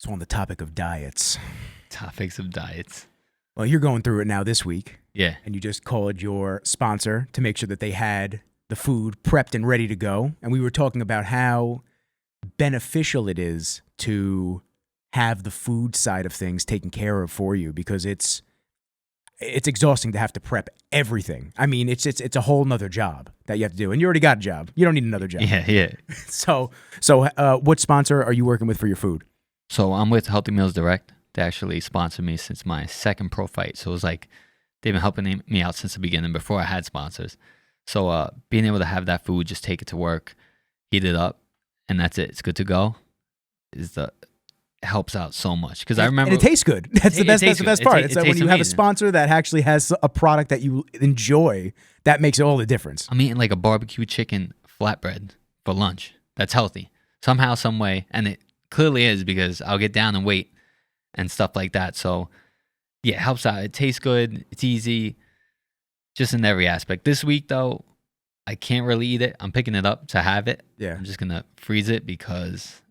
So on the topic of diets. Topics of diets. Well, you're going through it now this week. Yeah. And you just called your sponsor to make sure that they had the food prepped and ready to go. And we were talking about how beneficial it is to have the food side of things taken care of for you, because it's exhausting to have to prep everything. I mean, it's a whole nother job that you have to do. And you already got a job. You don't need another job. Yeah. So what sponsor are you working with for your food? So I'm with Healthy Meals Direct. They actually sponsored me since my second pro fight. So it was like they've been helping me out since the beginning before I had sponsors. So being able to have that food, just take it to work, heat it up, and that's it. It's good to go. Helps out so much, because I remember, and it tastes good. That's the best. That's the best part. It's like when you have a sponsor that actually has a product that you enjoy, that makes all the difference. I'm eating like a barbecue chicken flatbread for lunch. That's healthy somehow, some way, and it clearly is, because I'll get down and weight and stuff like that. So yeah, it helps out. It tastes good. It's easy, just in every aspect. This week though, I can't really eat it. I'm picking it up to have it. Yeah, I'm just gonna freeze it because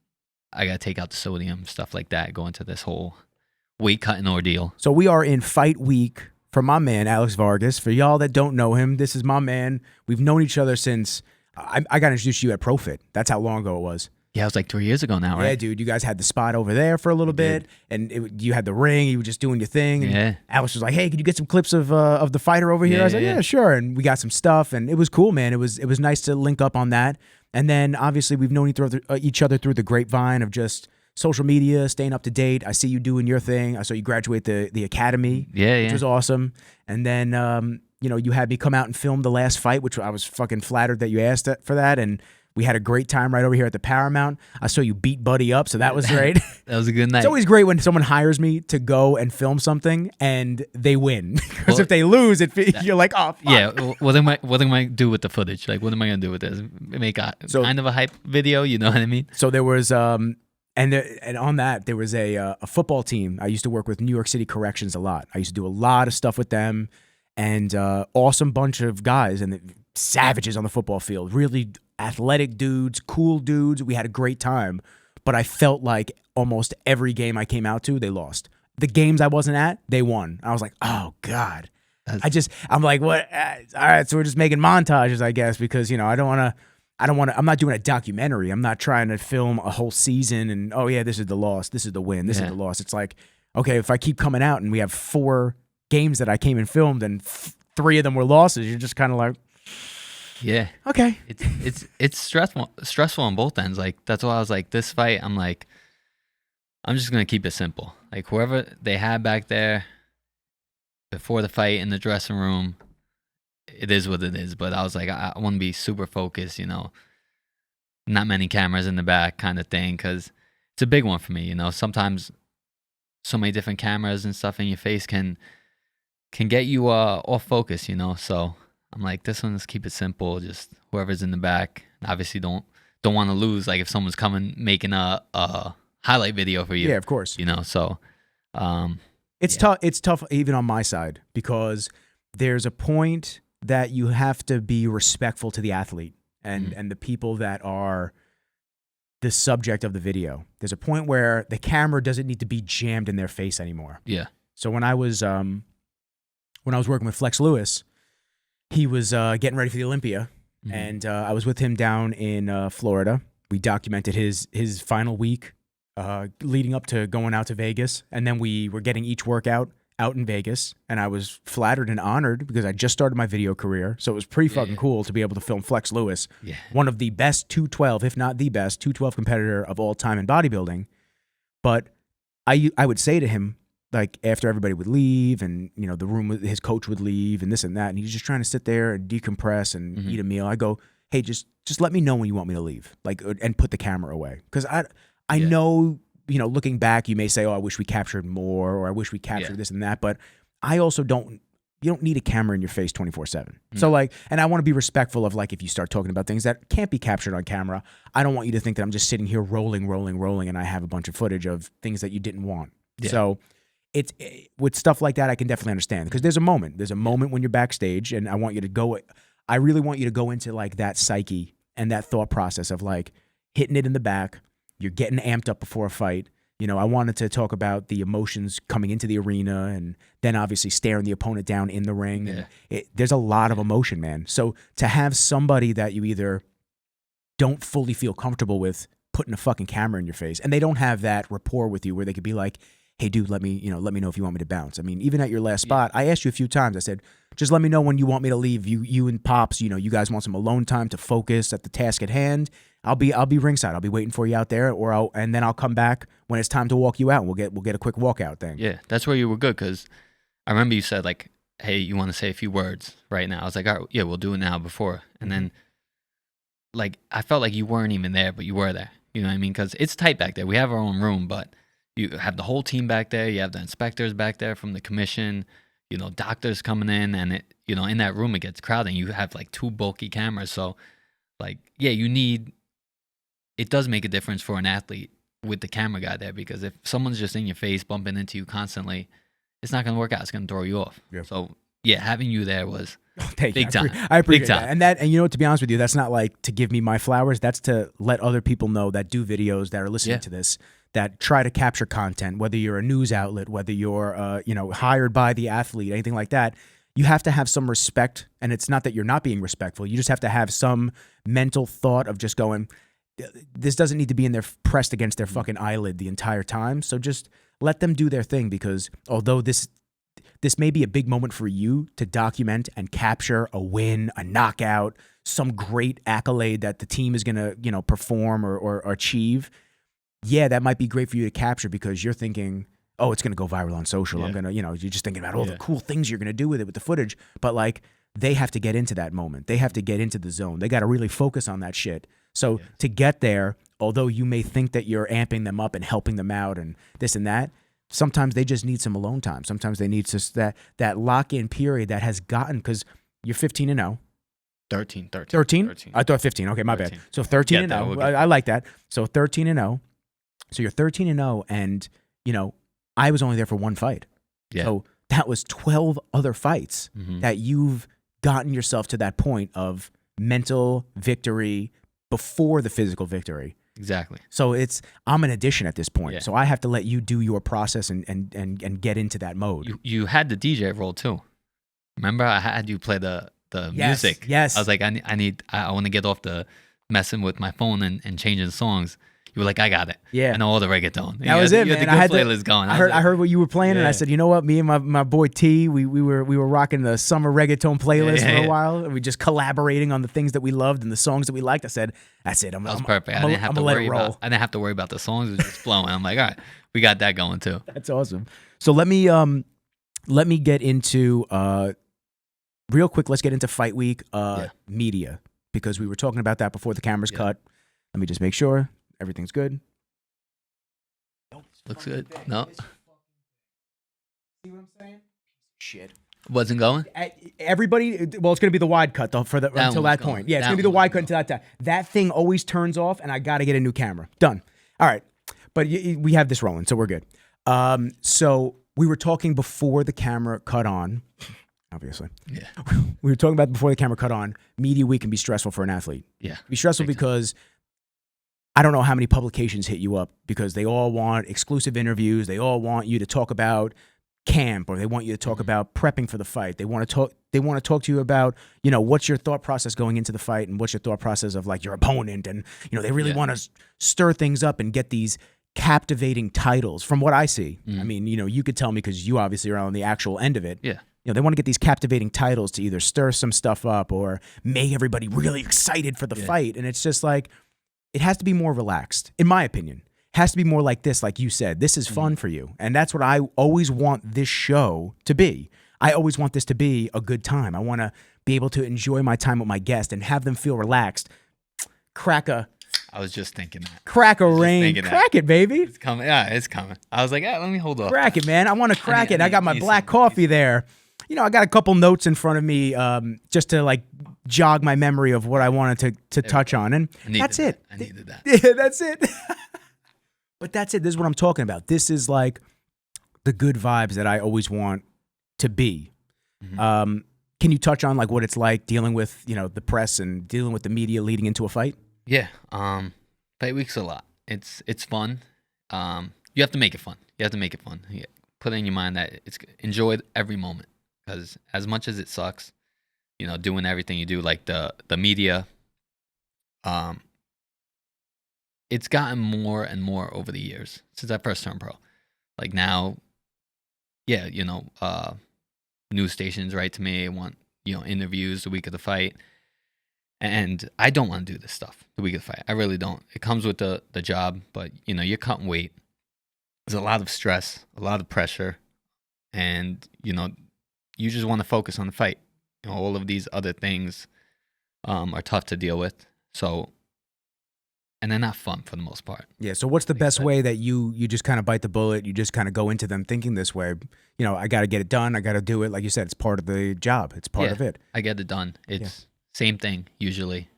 I gotta take out the sodium, stuff like that, go into this whole weight cutting ordeal. So we are in fight week for my man, Alex Vargas. For y'all that don't know him, this is my man. We've known each other since I got introduced to you at ProFit. That's how long ago it was. Yeah, it was like 3 years ago now, right? Yeah, dude. You guys had the spot over there for a little bit, and you had the ring. You were just doing your thing. And yeah. Alex was like, "Hey, could you get some clips of the fighter over here?" I was like, "Yeah, sure." And we got some stuff, and it was cool, man. It was nice to link up on that. And then obviously we've known each other through the grapevine of just social media, staying up to date. I see you doing your thing. I saw you graduate the academy, which was awesome. And then you had me come out and film the last fight, which I was fucking flattered that you asked for that. And we had a great time right over here at the Paramount. I saw you beat Buddy up, so that was great. That was a good night. It's always great when someone hires me to go and film something and they win. Because if they lose, you're like, oh, fuck. Yeah, what am I going to do with the footage? Like, what am I going to do with this? Make kind of a hype video, you know what I mean? So there was, and on that, there was a football team. I used to work with New York City Corrections a lot. I used to do a lot of stuff with them, and awesome bunch of guys and savages on the football field. Really athletic dudes, cool dudes. We had a great time, but I felt like almost every game I came out to, they lost. The games I wasn't at, they won. I was like, oh God. I'm like, what? All right, so we're just making montages, I guess, because I'm not doing a documentary. I'm not trying to film a whole season and, oh yeah, this is the loss, this is the win, this is the loss. It's like, okay, if I keep coming out and we have 4 games that I came and filmed and 3 of them were losses, you're just kind of like, yeah. Okay. It's stressful on both ends. Like, that's why I was like, this fight, I'm like, I'm just gonna keep it simple. Like, whoever they had back there before the fight in the dressing room, it is what it is. But I was like, I want to be super focused, not many cameras in the back kind of thing, because it's a big one for me. Sometimes so many different cameras and stuff in your face can get you off focus. So I'm like, this one, let's keep it simple. Just whoever's in the back. Obviously, don't want to lose. Like, if someone's coming making a highlight video for you. Yeah, of course. So it's tough. It's tough even on my side, because there's a point that you have to be respectful to the athlete and the people that are the subject of the video. There's a point where the camera doesn't need to be jammed in their face anymore. Yeah. So when I was working with Flex Lewis, he was getting ready for the Olympia, and I was with him down in Florida. We documented his final week leading up to going out to Vegas, and then we were getting each workout out in Vegas, and I was flattered and honored because I just started my video career, so it was pretty fucking cool to be able to film Flex Lewis, one of the best 212, if not the best 212 competitor of all time in bodybuilding. But I would say to him, like, after everybody would leave and, the room, his coach would leave and this and that, and he's just trying to sit there and decompress and eat a meal. I go, hey, just let me know when you want me to leave, like, and put the camera away. Because I know, looking back, you may say, oh, I wish we captured more, or I wish we captured this and that. But I also you don't need a camera in your face 24/7. So like, and I want to be respectful of, like, if you start talking about things that can't be captured on camera, I don't want you to think that I'm just sitting here rolling, and I have a bunch of footage of things that you didn't want. Yeah. So with stuff like that, I can definitely understand, because there's a moment when you're backstage, and I really want you to go into, like, that psyche and that thought process of, like, hitting it in the back. You're getting amped up before a fight. You know, I wanted to talk about the emotions coming into the arena and then obviously staring the opponent down in the ring. Yeah. And there's a lot of emotion, man. So to have somebody that you either don't fully feel comfortable with putting a fucking camera in your face, and they don't have that rapport with you where they could be like, hey, dude, let me know if you want me to bounce. I mean, even at your last spot, I asked you a few times. I said, just let me know when you want me to leave. You and Pops, you know, you guys want some alone time to focus at the task at hand. I'll be ringside. I'll be waiting for you out there, and then I'll come back when it's time to walk you out. And we'll get a quick walkout thing. Yeah, that's where you were good, because I remember you said like, hey, you want to say a few words right now? I was like, all right, yeah, we'll do it now before. And then like I felt like you weren't even there, but you were there. You know what I mean? Because it's tight back there. We have our own room, but you have the whole team back there. You have the inspectors back there from the commission. You know, doctors coming in, and it, you know, in that room it gets crowded. You have like 2 bulky cameras, so like, yeah, you need. It does make a difference for an athlete with the camera guy there, because if someone's just in your face, bumping into you constantly, it's not going to work out. It's going to throw you off. Yeah. So yeah, having you there was big time. I appreciate that. And you know, to be honest with you, that's not like to give me my flowers. That's to let other people know that do videos, that are listening to this, that try to capture content, whether you're a news outlet, whether you're, hired by the athlete, anything like that. You have to have some respect. And it's not that you're not being respectful. You just have to have some mental thought of just going, this doesn't need to be in there pressed against their fucking eyelid the entire time. So just let them do their thing, because although this may be a big moment for you to document and capture a win, a knockout, some great accolade that the team is going to, perform or achieve. Yeah, that might be great for you to capture, because you're thinking, oh, it's going to go viral on social. Yeah. I'm going to, you're just thinking about all the cool things you're going to do with it, with the footage. But like, they have to get into that moment. They have to get into the zone. They got to really focus on that shit. So to get there, although you may think that you're amping them up and helping them out and this and that, sometimes they just need some alone time. Sometimes they need just that lock-in period that has gotten, because you're 15-0. 13. 13? I thought 15. Okay, my 13. Bad. So 13-0. I like that. So 13-0. So you're 13-0, and, I was only there for one fight. Yeah. So that was 12 other fights that you've gotten yourself to that point of mental victory before the physical victory. Exactly. So I'm an addition at this point. Yeah. So I have to let you do your process and get into that mode. You had the DJ role too. Remember, I had you play the music. Yes. I was like, I want to get off the messing with my phone and changing songs. You were like, I got it. Yeah. I know all the reggaeton. That was it, man. You had the good playlist going. I heard what you were playing, and I said, you know what? Me and my boy T, we were rocking the summer reggaeton playlist for a while. And we just collaborating on the things that we loved and the songs that we liked. I said, that's it. That was perfect. I didn't have to worry about the songs. It was just flowing. I'm like, all right, we got that going too. That's awesome. So let me get into real quick. Let's get into Fight Week media, because we were talking about that before the cameras cut. Let me just make sure everything's good. Looks good. No. See what I'm saying? Shit. Wasn't going? Everybody, well, it's going to be the wide cut though until that point. Yeah, it's going to be the wide cut until that time. That thing always turns off, and I got to get a new camera. Done. All right. But we have this rolling, so we're good. So we were talking before the camera cut on, obviously. Yeah. We were talking about before the camera cut on, media week can be stressful for an athlete. Yeah. Be stressful because I don't know how many publications hit you up, because they all want exclusive interviews. They all want you to talk about camp, or they want you to talk about prepping for the fight. They want to talk to you about, what's your thought process going into the fight, and what's your thought process of like your opponent. And, they really want to stir things up and get these captivating titles from what I see. I mean, you could tell me, because you obviously are on the actual end of it. Yeah. They want to get these captivating titles to either stir some stuff up or make everybody really excited for the fight. And it's just like, it has to be more relaxed, in my opinion. It has to be more like this, like you said. This is fun for you. And that's what I always want this show to be. I always want this to be a good time. I want to be able to enjoy my time with my guest and have them feel relaxed. I was just thinking that. Crack a rain. Crack it, baby. It's coming. Yeah, it's coming. I was like, let me hold off. Crack it, man. I want to crack it. I got my black coffee there. I got a couple notes in front of me just to like jog my memory of what I wanted to touch on. And that's it. I needed that. Yeah, that's it. But that's it. This is what I'm talking about. This is like the good vibes that I always want to be. Can you touch on like what it's like dealing with, the press and dealing with the media leading into a fight? Yeah. Fight week's a lot. It's fun. you have to make it fun. You have to make it fun. Yeah. Put it in your mind that it's enjoy every moment, because as much as it sucks, doing everything you do, like the media, it's gotten more and more over the years since I first turned pro. Like now, yeah, news stations write to me, want interviews the week of the fight, and I don't want to do this stuff the week of the fight. I really don't. It comes with the job, but you're cutting weight. There's a lot of stress, a lot of pressure, and you just want to focus on the fight. All of these other things are tough to deal with. So, and they're not fun for the most part. Yeah. So what's the best way that you just kind of bite the bullet? You just kind of go into them thinking this way. I got to get it done. I got to do it. Like you said, it's part of the job. It's part of it. I get it done. It's same thing usually.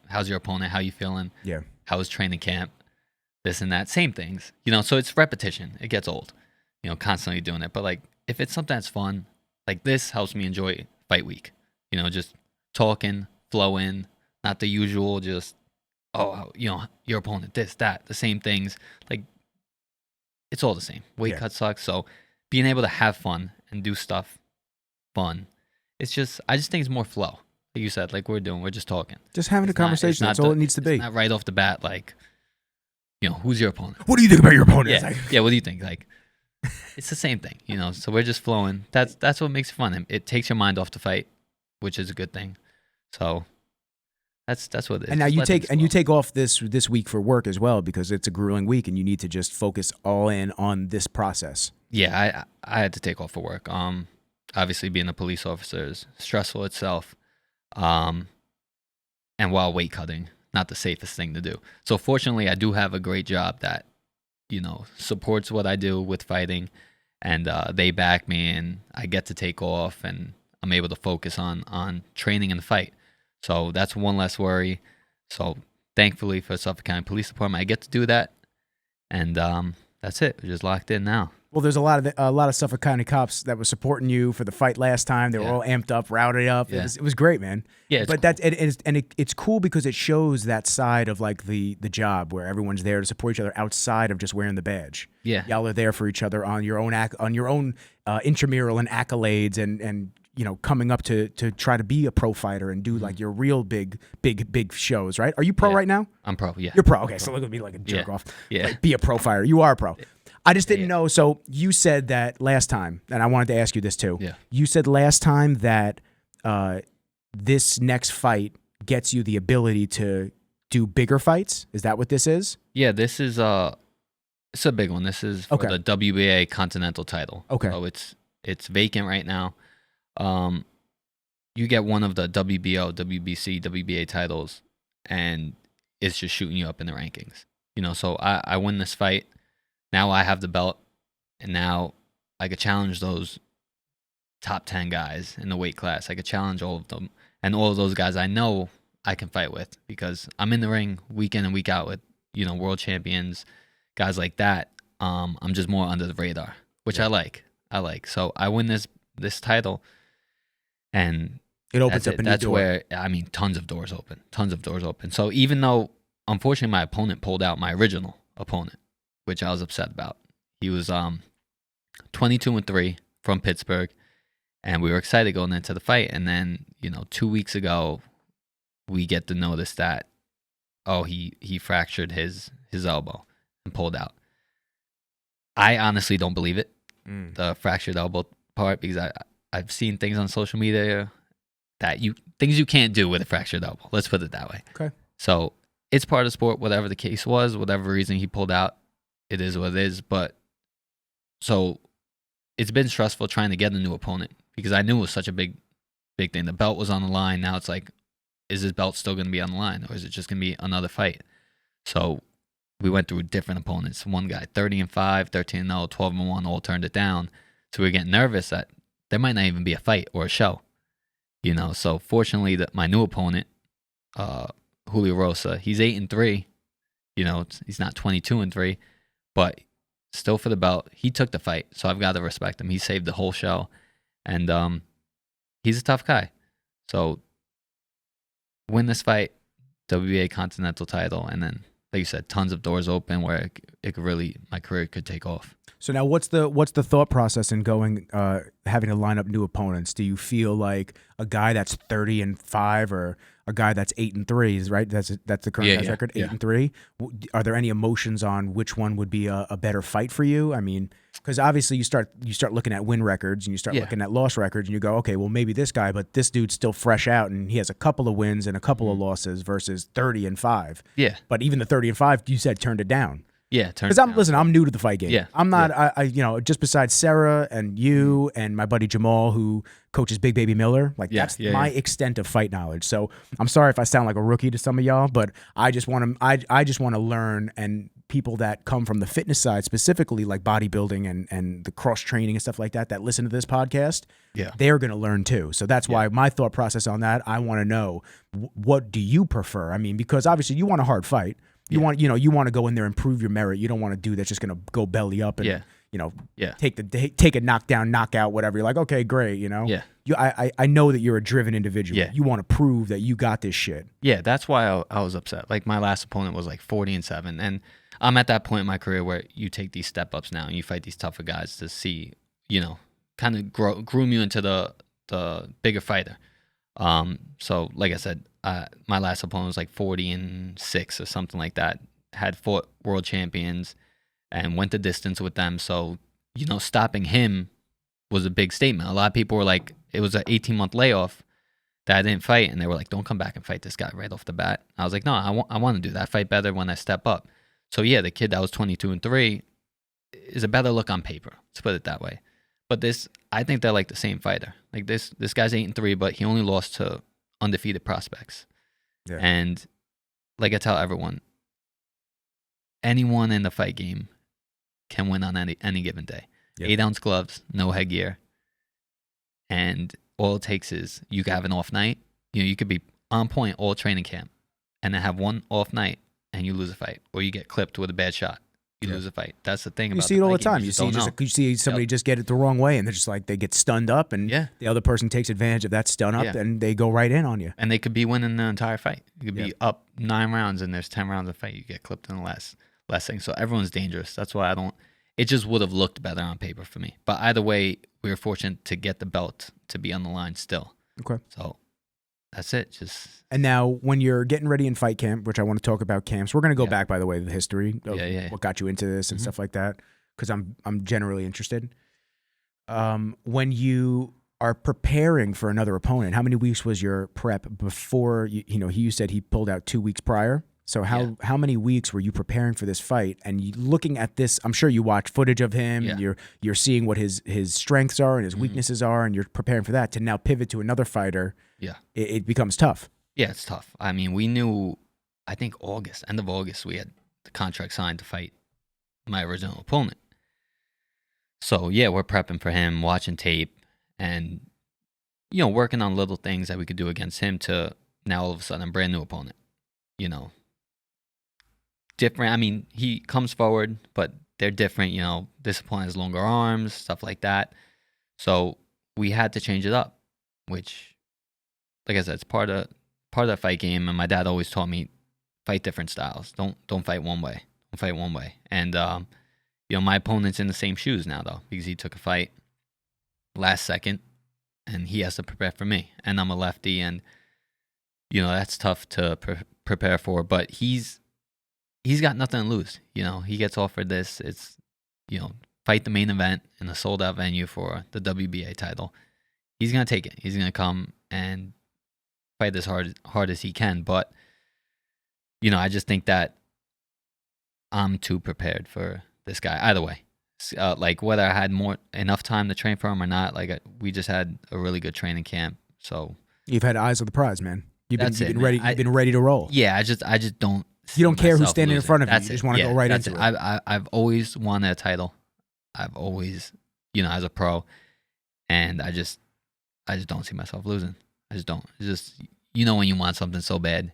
How's your opponent? How you feeling? Yeah. How was training camp? This and that. Same things. So it's repetition. It gets old. Constantly doing it. But like if it's something that's fun, like this helps me enjoy fight week. Just talking, flowing, not the usual, just your opponent, this, that, the same things. Like, it's all the same. Weight cut sucks. So being able to have fun and do stuff fun, I just think it's more flow. Like you said, like we're just talking. Just having a conversation. That's all it needs to be. It's not right off the bat, like, who's your opponent? What do you think about your opponent? Yeah, what do you think? Like, it's the same thing, so we're just flowing. That's what makes it fun. It takes your mind off the fight, which is a good thing. So that's what it is. And now you take off this week for work as well, because it's a grueling week and you need to just focus all in on this process. Yeah, I had to take off for work. Obviously being a police officer is stressful itself. And while weight cutting, not the safest thing to do. So fortunately I do have a great job that, supports what I do with fighting, and they back me, and I get to take off, and I'm able to focus on training and the fight. So that's one less worry. So thankfully for Suffolk County Police Department, I get to do that, and that's it. We're just locked in now. Well, there's a lot of Suffolk County cops that were supporting you for the fight last time. They were all amped up, routed up. Yeah. It was great, man. Yeah, but cool. It's cool because it shows that side of like the job where everyone's there to support each other outside of just wearing the badge. Yeah, y'all are there for each other on your own intramural and accolades, and coming up to try to be a pro fighter and do like your real big shows, right? Are you pro right now? I'm pro. Yeah, you're pro. Okay, so look at me like a jerk off. Yeah, like, be a pro fighter. You are a pro. I just didn't know. So you said that last time, and I wanted to ask you this too. Yeah. You said last time that this next fight gets you the ability to do bigger fights. Is that what this is? Yeah, this is it's a big one. This is for the WBA Continental title. Okay. So it's vacant right now. You get one of the WBO, WBC, WBA titles, and it's just shooting you up in the rankings. So I win this fight. Now I have the belt, and now I could challenge those top 10 guys in the weight class. I could challenge all of them, and all of those guys I know I can fight with, because I'm in the ring week in and week out with, world champions, guys like that. I'm just more under the radar, which I like. So I win this title, and it opens up a new door. That's where, tons of doors open. So even though, unfortunately, my opponent pulled out, my original opponent, which I was upset about. He was 22-3 from Pittsburgh, and we were excited going into the fight. And then, 2 weeks ago, we get the notice that, he fractured his elbow and pulled out. I honestly don't believe it, the fractured elbow part, because I've seen things on social media that things you can't do with a fractured elbow. Let's put it that way. Okay. So it's part of sport, whatever the case was, whatever reason he pulled out. It is what it is. But so it's been stressful trying to get a new opponent, because I knew it was such a big thing. The belt was on the line. Now it's like, is this belt still going to be on the line, or is it just going to be another fight? So we went through different opponents. One guy, 30-5, 13-0, 12-1, all turned it down. So we were getting nervous that there might not even be a fight or a show. So fortunately, my new opponent, Julio Rosa, he's 8-3. He's not 22-3. But still for the belt, he took the fight, so I've got to respect him. He saved the whole show, and he's a tough guy. So win this fight, WBA Continental title, and then like you said, tons of doors open where it could really, my career could take off. So now, what's the thought process in going having to line up new opponents? Do you feel like a guy that's 30-5 or a guy that's 8-3 is right? That's the current guy's record, 8-3. Are there any emotions on which one would be a better fight for you? I mean, because obviously you start looking at win records and you start looking at loss records and you go, okay, well maybe this guy, but this dude's still fresh out and he has a couple of wins and a couple of losses versus 30-5. Yeah. But even the 30-5, you said turned it down. Yeah, because I'm new to the fight game. Yeah, I'm not. I just besides Sarah and you and my buddy Jamal, who coaches Big Baby Miller, like that's my extent of fight knowledge. So I'm sorry if I sound like a rookie to some of y'all, but I just want to. I just want to learn, and people that come from the fitness side, specifically like bodybuilding and the cross training and stuff like that, that listen to this podcast, they're going to learn too. So that's why my thought process on that. I want to know, what do you prefer? I mean, because obviously you want a hard fight. You want to go in there and prove your merit. You don't want to do that's just going to go belly up and take a knockdown, knockout, whatever. You're like, okay, great. I know that you're a driven individual. You want to prove that you got this shit. Yeah, that's why I was upset. Like my last opponent was like 40-7, and I'm at that point in my career where you take these step ups now and you fight these tougher guys to see, kind of groom you into the bigger fighter. So like I said, my last opponent was like 40-6 or something like that. Had fought world champions and went the distance with them. So, stopping him was a big statement. A lot of people were like, it was an 18-month layoff that I didn't fight. And they were like, don't come back and fight this guy right off the bat. I was like, no, I want to do that. I fight better when I step up. So yeah, the kid that was 22-3 is a better look on paper. Let's put it that way. But I think they're like the same fighter. Like this guy's 8-3, but he only lost to undefeated prospects. Yeah. And like I tell everyone, anyone in the fight game can win on any given day. 8-ounce gloves, no headgear. And all it takes is you can have an off night. You could be on point all training camp and then have one off night and you lose a fight, or you get clipped with a bad shot. You lose a fight. That's the thing. You see it all the time. You see somebody just get it the wrong way, and they're just like, they get stunned up, and the other person takes advantage of that stun up, and they go right in on you. And they could be winning the entire fight. You could be up 9 rounds, and there's 10 rounds of fight. You get clipped in the last thing. So everyone's dangerous. That's why it just would have looked better on paper for me. But either way, we were fortunate to get the belt to be on the line still. Okay. So that's it. And now, when you're getting ready in fight camp, which I want to talk about camps, we're going to go back, by the way, to the history of what got you into this and stuff like that, because I'm generally interested. When you are preparing for another opponent, how many weeks was your prep before? You said he pulled out 2 weeks prior. So how many weeks were you preparing for this fight? And you looking at this, I'm sure you watch footage of him. And you're seeing what his strengths are and his weaknesses are, and you're preparing for that to now pivot to another fighter. Yeah, it becomes tough. Yeah, it's tough. I mean, we knew, I think end of August, we had the contract signed to fight my original opponent. So yeah, we're prepping for him, watching tape, and working on little things that we could do against him to now all of a sudden a brand new opponent. Different. I mean, he comes forward, but they're different. This opponent has longer arms, stuff like that. So we had to change it up, which, like I said, it's part of the fight game. And my dad always taught me, fight different styles. Don't fight one way. Don't fight one way. And my opponent's in the same shoes now though, because he took a fight last second, and he has to prepare for me. And I'm a lefty, and that's tough to prepare for. But he's got nothing to lose. He gets offered this. It's fight the main event in a sold out venue for the WBA title. He's gonna take it. He's gonna come and fight as hard as he can. But I just think that I'm too prepared for this guy. Either way, like whether I had enough time to train for him or not, like we just had a really good training camp. So you've had eyes on the prize, man. You've been ready. You've been ready to roll. Yeah, I just don't. You don't care who's standing in front of you. You just want to go right into it. I've always wanted a title. I've always, as a pro, and I just don't see myself losing. I just don't. It's just, when you want something so bad,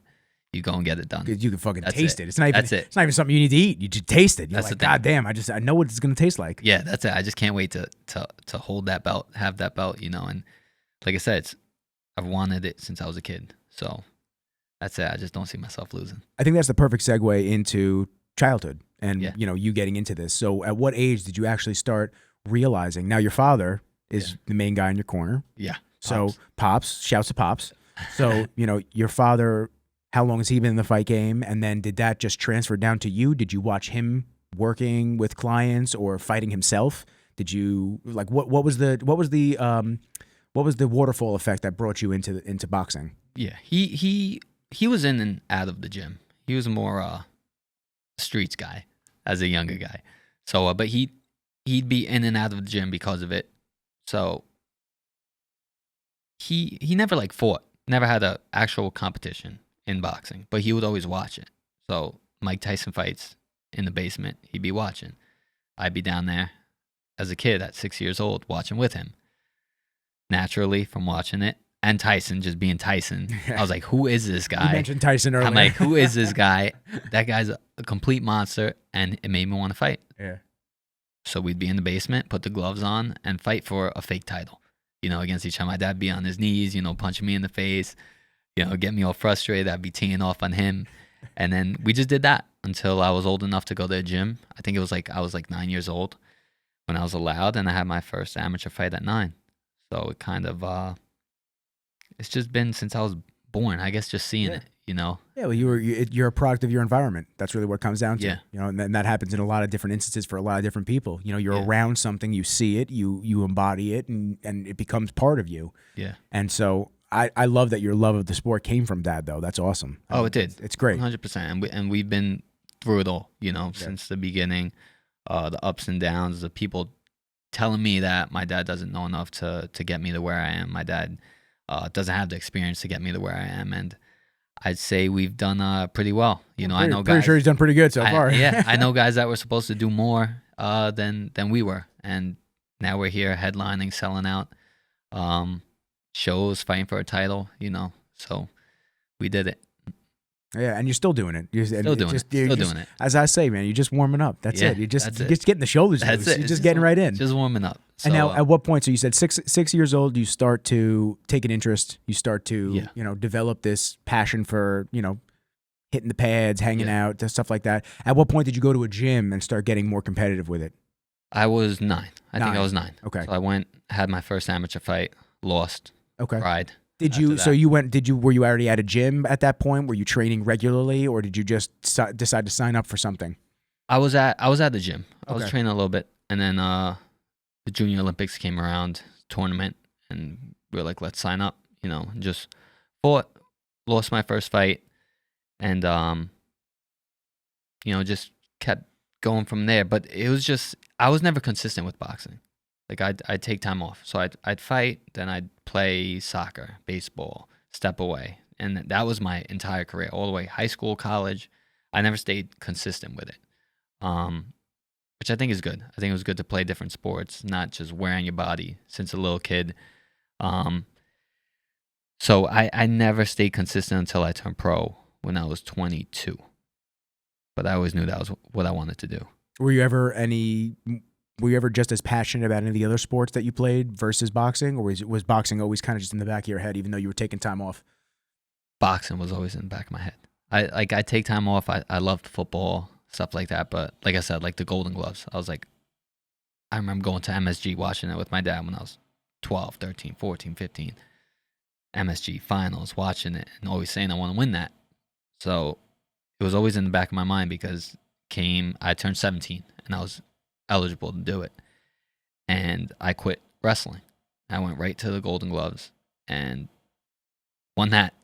you go and get it done. You can fucking taste it. It's not even. It's not even something you need to eat. You just taste it. You're like, God damn! I know what it's gonna taste like. Yeah, that's it. I just can't wait to hold that belt, have that belt. And like I said, I've wanted it since I was a kid. So That's it. I just don't see myself losing. I think that's the perfect segue into childhood and, Yeah. you getting into this. So at what age did you actually start realizing? Now, your father is the main guy in your corner. Yeah. So Pops, shouts to Pops. So, your father, how long has he been in the fight game? And then did that just transfer down to you? Did you watch him working with clients or fighting himself? Did you what was the waterfall effect that brought you into boxing? Yeah. He was in and out of the gym. He was more streets guy as a younger guy. So but he'd be in and out of the gym because of it. So he never fought, never had a actual competition in boxing, but he would always watch it. So Mike Tyson fights in the basement, he'd be watching. I'd be down there as a kid at 6 years old watching with him. Naturally, from watching it, and Tyson just being Tyson, I was like, who is this guy? You mentioned Tyson earlier. I'm like, who is this guy? That guy's a complete monster, and it made me want to fight. Yeah. So we'd be in the basement, put the gloves on, and fight for a fake title, against each other. My dad'd be on his knees, punching me in the face, get me all frustrated. I'd be teeing off on him. And then we just did that until I was old enough to go to the gym. I think it was I was 9 years old when I was allowed, and I had my first amateur fight at 9. So it kind of, it's just been since I was born, I guess, just seeing it, Yeah, well, you're a product of your environment. That's really what it comes down to. Yeah. And that happens in a lot of different instances for a lot of different people. You're around something, you see it, you embody it, and it becomes part of you. Yeah. And so I love that your love of the sport came from Dad, though. That's awesome. Oh, it did. It's great. 100%. And we've been through it all, since the beginning, the ups and downs, the people telling me that my dad doesn't know enough to get me to where I am. My dad doesn't have the experience to get me to where I am. And I'd say we've done pretty well. I know guys. Pretty sure he's done pretty good so far. Yeah, I know guys that were supposed to do more than we were, and now we're here headlining, selling out shows, fighting for a title. So we did it. Yeah, and you're still doing it. Still doing it. As I say, man, you're just warming up. That's it. You're just getting the shoulders loose. You're just getting right in. Just warming up. So, and now, at what point? So you said six years old, you start to take an interest. You start to develop this passion for hitting the pads, hanging out, stuff like that. At what point did you go to a gym and start getting more competitive with it? I was 9. I think I was 9. Okay. So I went, had my first amateur fight, lost. Okay. Cried. Did you? So you went? Were you already at a gym at that point? Were you training regularly, or did you just decide to sign up for something? I was at the gym. I was training a little bit, and then the Junior Olympics came around, tournament, and we were like, let's sign up. Just fought, lost my first fight, and just kept going from there. But it was just I was never consistent with boxing. I'd take time off. So I'd fight, then I'd play soccer, baseball, step away. And that was my entire career, all the way high school, college. I never stayed consistent with it, which I think is good. I think it was good to play different sports, not just wearing your body since a little kid. So I never stayed consistent until I turned pro when I was 22. But I always knew that was what I wanted to do. Were you ever just as passionate about any of the other sports that you played versus boxing, or was boxing always kind of just in the back of your head, even though you were taking time off? Boxing was always in the back of my head. I take time off. I loved football, stuff like that. But like I said, the Golden Gloves, I remember going to MSG, watching it with my dad when I was 12, 13, 14, 15. MSG finals, watching it, and always saying I want to win that. So it was always in the back of my mind because I turned 17 and I was eligible to do it, and I quit wrestling. I went right to the Golden Gloves and won that.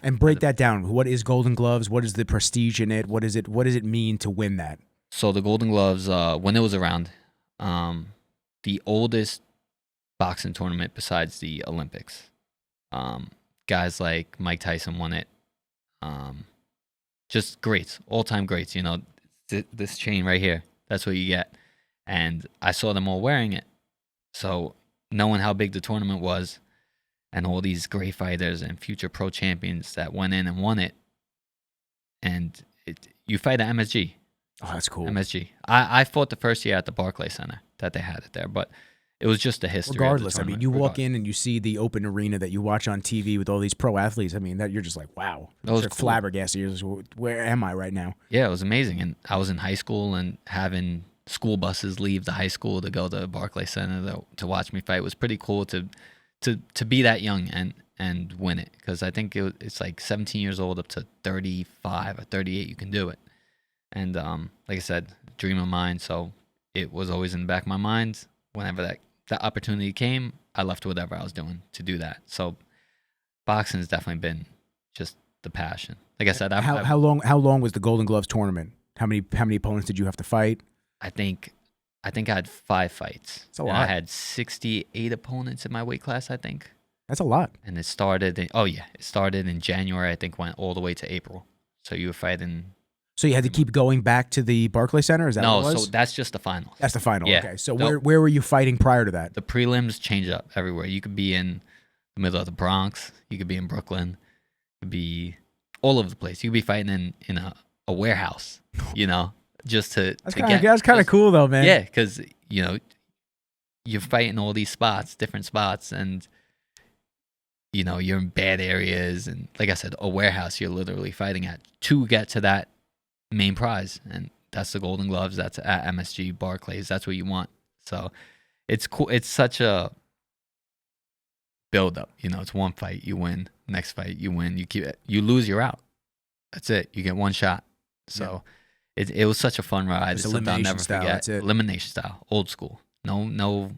And break that down. What is Golden Gloves? What is the prestige in it? What does it mean to win that? So the Golden Gloves, when it was around, the oldest boxing tournament besides the Olympics. Guys like Mike Tyson won it. Just greats, all-time greats. This chain right here. That's what you get. And I saw them all wearing it. So knowing how big the tournament was and all these great fighters and future pro champions that went in and won it. And you fight at MSG. Oh, that's cool. MSG. I fought the first year at the Barclays Center that they had it there. But it was just the history. Regardless, of the I mean, tournament. you walk in and you see the open arena that you watch on TV with all these pro athletes. I mean, that you're just like, wow, That was you're cool. flabbergasted. You're just, where am I right now? Yeah, it was amazing. And I was in high school, and having school buses leave the high school to go to Barclays Center to watch me fight was pretty cool to be that young and win it, because I think it's like 17 years old up to 35 or 38 you can do it. And like I said, dream of mine, so it was always in the back of my mind. Whenever that opportunity came, I left whatever I was doing to do that. So boxing has definitely been just the passion. Like I said, how long was the Golden Gloves tournament? How many opponents did you have to fight? I think I had 5 fights. That's a lot. I had 68 opponents in my weight class, I think. That's a lot. And it started in January, I think, went all the way to April. So you were fighting. So you had to keep going back to the Barclays Center? Is that what it was? So that's just the final. That's the final. Yeah. Okay. So where were you fighting prior to that? The prelims change up everywhere. You could be in the middle of the Bronx. You could be in Brooklyn. You could be all over the place. You could be fighting in a warehouse, just to get. That's kind of cool though, man. Yeah, because, you're fighting all these spots, different spots, and, you're in bad areas. And like I said, a warehouse you're literally fighting at to get to that main prize, and that's the Golden Gloves. That's at MSG Barclays. That's what you want. So it's cool. It's such a build up. It's one fight, you win. Next fight, you win. You lose, you're out. That's it. You get one shot. So it was such a fun ride. It's It's something I'll never style, forget. that's it. Elimination style, old school. No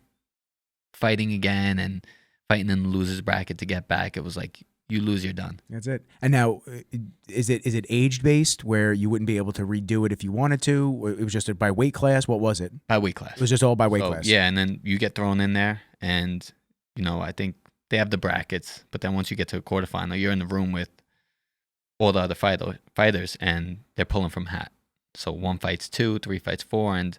fighting again and fighting in the losers bracket to get back. It was like, you lose, you're done. That's it. And now, is it age based where you wouldn't be able to redo it if you wanted to? Or it was just by weight class. What was it? By weight class. It was just all by weight class. Yeah, and then you get thrown in there, and I think they have the brackets. But then once you get to a quarterfinal, you're in the room with all the other fighters, and they're pulling from hat. So 1 fights 2, 3 fights 4, and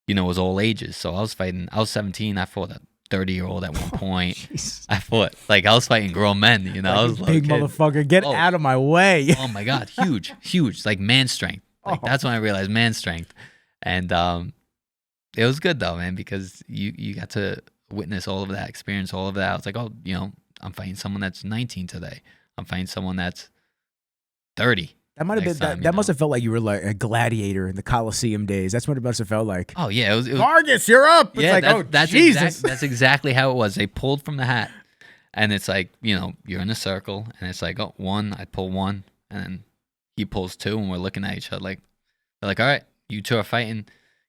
it was all ages. So I was 17. I fought a 30-year-old at one point. Jeez. I fought I was fighting grown men. I was big motherfucker. Get out of my way. Oh my god, huge, like man strength. That's when I realized man strength, and it was good though, man, because you got to witness all of that, experience all of that. I was like, oh, I'm fighting someone that's 19 today. I'm fighting someone that's 30. That might have been that must have felt like you were like a gladiator in the Coliseum days. That's what it must have felt like. Oh yeah, it was Vargas, you're up. It's like, that's Jesus. That's exactly how it was. They pulled from the hat, and it's like, you're in a circle, and it's like, oh, 1, I pull 1, and then he pulls 2, and we're looking at each other like, they're like, all right, you two are fighting,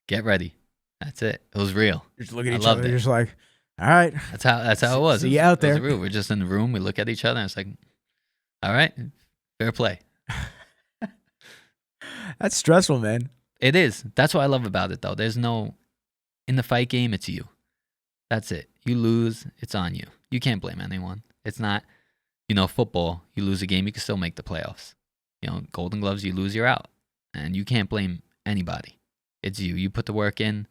get ready. That's it. It was real. You're just looking at each other. You're just like, all right. That's how it was. See you out there. It was real. We're just in the room. We look at each other, and it's like, all right, fair play. That's stressful, man. It is. That's what I love about it, though. There's no, in the fight game, it's you. That's it. You lose, it's on you. You can't blame anyone. It's not, football, you lose a game, you can still make the playoffs. Golden Gloves, you lose, you're out. And you can't blame anybody. It's you. You put the work in,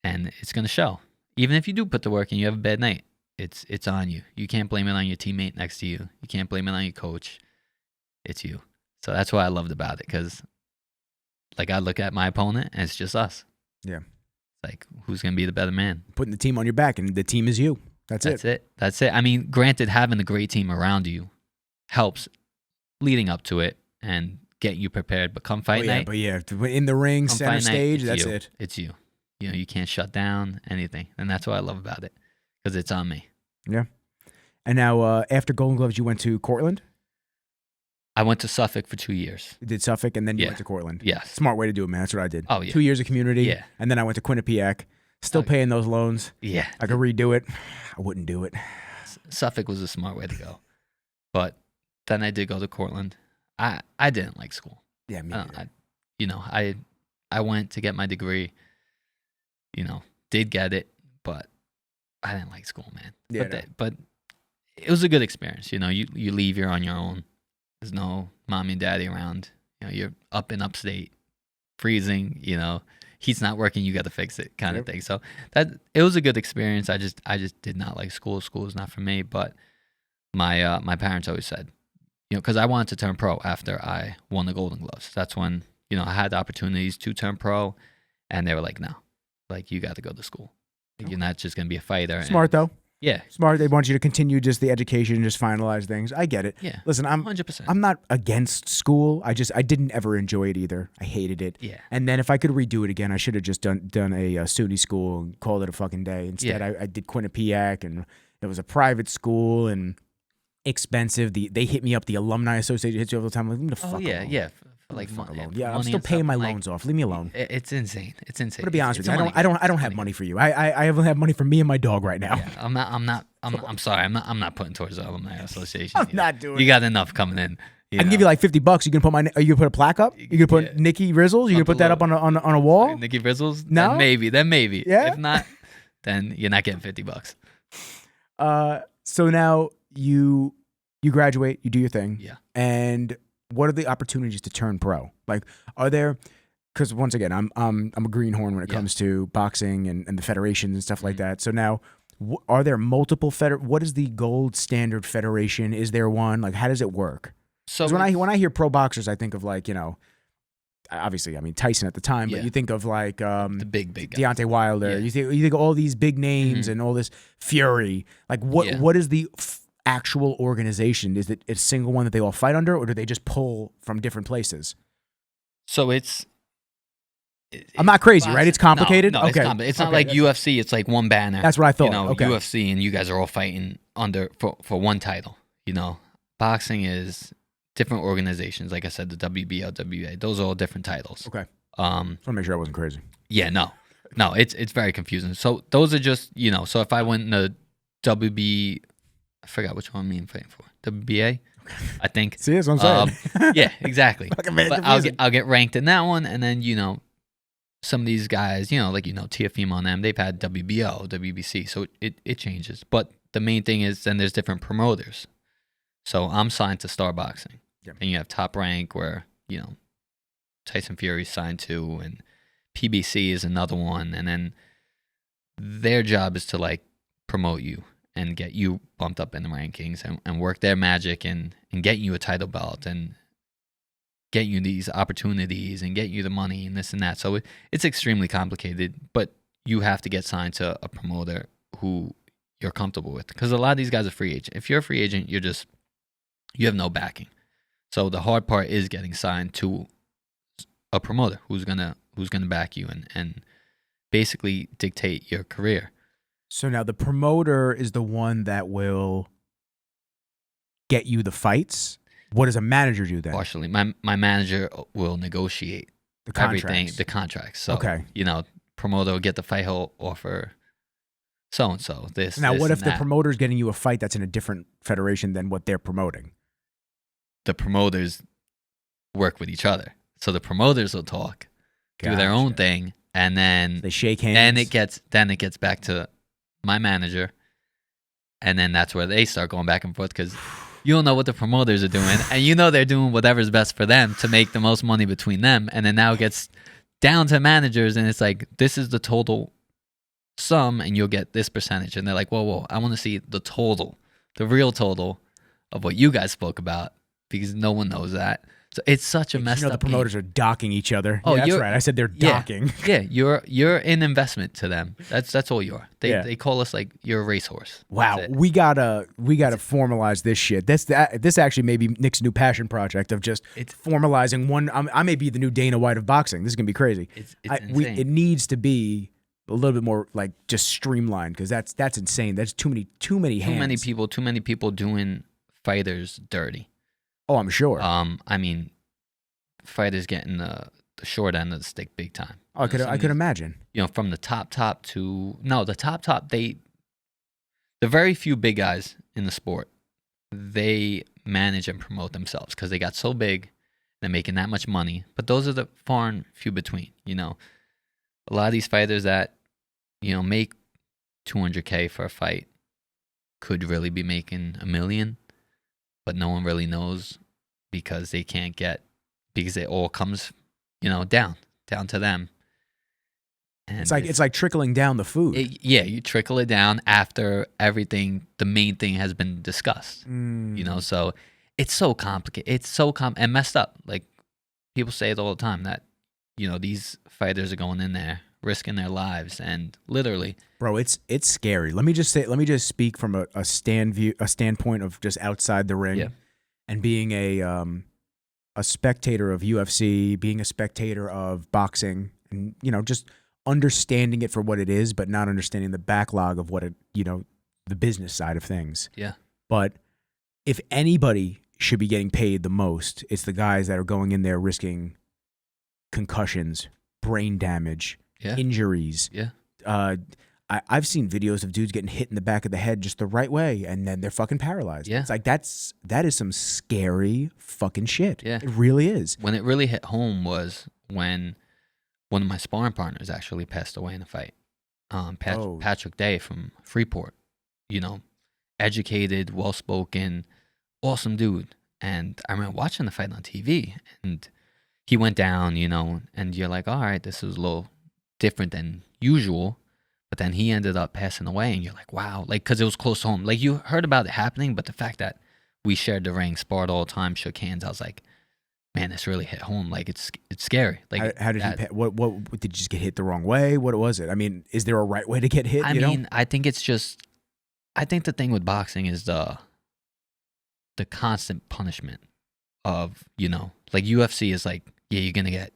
and it's going to show. Even if you do put the work in, you have a bad night, it's on you. You can't blame it on your teammate next to you. You can't blame it on your coach. It's you. So that's what I loved about it, because I look at my opponent, and it's just us. Yeah. Like, who's going to be the better man? Putting the team on your back, and the team is you. That's it. That's it. I mean, granted, having a great team around you helps leading up to it and get you prepared. But come fight night. But in the ring, center stage, that's it. It's you. You can't shut down anything. And that's what I love about it, because it's on me. Yeah. And now, after Golden Gloves, you went to Cortland? I went to Suffolk for 2 years. You did Suffolk, and then you went to Cortland. Yes. Smart way to do it, man. That's what I did. Oh, yeah. 2 years of community. Yeah. And then I went to Quinnipiac. Still paying those loans. Yeah. I could redo it. I wouldn't do it. Suffolk was a smart way to go. But then I did go to Cortland. I didn't like school. Yeah, me I went to get my degree. Did get it, but I didn't like school, man. Yeah, but it was a good experience. You leave, you're on your own. There's no mommy and daddy around. You're up in upstate, freezing. Heat's not working. You got to fix it, kind of thing. So it was a good experience. I just did not like school. School is not for me. But my parents always said, because I wanted to turn pro after I won the Golden Gloves. That's when I had the opportunities to turn pro, and they were like, no, like, you got to go to school. You're not just gonna be a fighter. Smart though. Yeah. Smart. They want you to continue just the education, just finalize things. I get it. Yeah. Listen, I'm 100%. I'm not against school. I didn't ever enjoy it either. I hated it. Yeah. And then if I could redo it again, I should have just done a SUNY school and called it a fucking day. Instead, I did Quinnipiac, and it was a private school and expensive. They hit me up. The alumni association hits you all the time. Like, leave me the fuck alone. Yeah. Like fuck alone. money Yeah, I'm still and paying stuff, my and, loans off. Leave me alone. It's insane. It's insane. I'm gonna be honest with It's you. a money I don't game. have money for you. I have money for me and my dog right now. Yeah, I'm sorry. I'm not putting towards the alumni association. I'm not doing. You got enough coming in. I can give you like $50. You can put you can put a plaque up. You can put Nikki Rizzles. You can put that up on a wall. Nikki Rizzles. No? Then maybe. Yeah? If not, then you're not getting $50. So now you graduate, you do your thing. Yeah. And what are the opportunities to turn pro? Like, are there? Because once again, I'm a greenhorn when it comes to boxing and the federations and stuff like that. So now, are there multiple What is the gold standard federation? Is there one? Like, how does it work? So when I hear pro boxers, I think of like, obviously, I mean Tyson at the time, but you think of like the big guys. Deontay Wilder. Yeah. You think of all these big names and all this Fury. Like, what is the actual organization? Is it a single one that they all fight under, or do they just pull from different places? So I'm not crazy, right? It's complicated. No, okay. it's complicated. It's not like UFC. It's like one banner. That's what I thought. Okay. UFC, and you guys are all fighting for one title. Boxing is different organizations. Like I said, the WBO, WBA. Those are all different titles. Okay. Just want to make sure I wasn't crazy. Yeah, no, it's very confusing. So those are just So if I went in the WB, I forgot which one I'm fighting for. WBA, I think. See, that's what I'm saying. Yeah, exactly. But I'll get ranked in that one, and then some of these guys, like Tiafimo on them, they've had WBO, WBC, so it changes. But the main thing is then there's different promoters. So I'm signed to Star Boxing, and you have Top Rank where Tyson Fury's signed to, and PBC is another one, and then their job is to like promote you and get you bumped up in the rankings and work their magic and get you a title belt and get you these opportunities and get you the money and this and that. So it's extremely complicated, but you have to get signed to a promoter who you're comfortable with, because a lot of these guys are free agent. If you're a free agent, you have no backing. So the hard part is getting signed to a promoter who's gonna back you and basically dictate your career. So now the promoter is the one that will get you the fights. What does a manager do then? Partially, my manager will negotiate The everything, contracts. the contracts. So Okay. Promoter will get the fight, he'll offer so and so this. Now, this, what if and the that. promoter's getting you a fight that's in a different federation than what they're promoting? The promoters work with each other, so the promoters will talk, do their own Gotcha. thing, and then They shake hands. then it gets back to my manager, and then that's where they start going back and forth, because you don't know what the promoters are doing, and they're doing whatever's best for them to make the most money between them, and then now it gets down to managers, and it's like, this is the total sum, and you'll get this percentage, and they're like, whoa, I want to see the total, the real total of what you guys spoke about, because no one knows that. So it's such a messed up the promoters game. are docking each other. Oh, yeah, that's you're- right. I said they're docking. Yeah, you're an investment to them. That's all you are. They call us like you're a racehorse. Wow, That's it. we gotta formalize this shit. This actually may be Nick's new passion project of just formalizing one. I may be the new Dana White of boxing. This is gonna be crazy. It's insane. It needs to be a little bit more like just streamlined, because that's insane. That's too many hands. Too many people doing fighters dirty. Oh, I'm sure. I mean, fighters getting the short end of the stick big time. I could imagine. From the top to the top. The very few big guys in the sport, they manage and promote themselves because they got so big, they're making that much money. But those are the far and few between. A lot of these fighters that make $200K for a fight could really be making $1 million, but no one really knows because it all comes down to them. And it's like trickling down the food. you trickle it down after everything, the main thing has been discussed. So it's so complicated. It's so and messed up. Like, people say it all the time that these fighters are going in there risking their lives, and literally, bro, it's scary. Let me just speak from a standpoint of just outside the ring, Yeah. and being a spectator of UFC, being a spectator of boxing, and just understanding it for what it is, but not understanding the backlog of what it, the business side of things. Yeah. But if anybody should be getting paid the most, it's the guys that are going in there risking concussions, brain damage, Yeah. injuries. Yeah. I've seen videos of dudes getting hit in the back of the head just the right way, and then they're fucking paralyzed. Yeah. It's like that is some scary fucking shit. Yeah. It really is. When it really hit home was when one of my sparring partners actually passed away in a fight. Patrick Day from Freeport, educated, well-spoken, awesome dude. And I remember watching the fight on TV, and he went down, and you're like, all right, this is a little different than usual. But then he ended up passing away, and you're like, wow, because it was close to home. Like, you heard about it happening, but the fact that we shared the ring, sparred all the time, shook hands, I was like, man, this really hit home. Like, it's scary. Like, how did he? What did you just get hit the wrong way? What was it? I mean, is there a right way to get hit? I think it's just. I think the thing with boxing is the constant punishment of like UFC is like, yeah, you're gonna get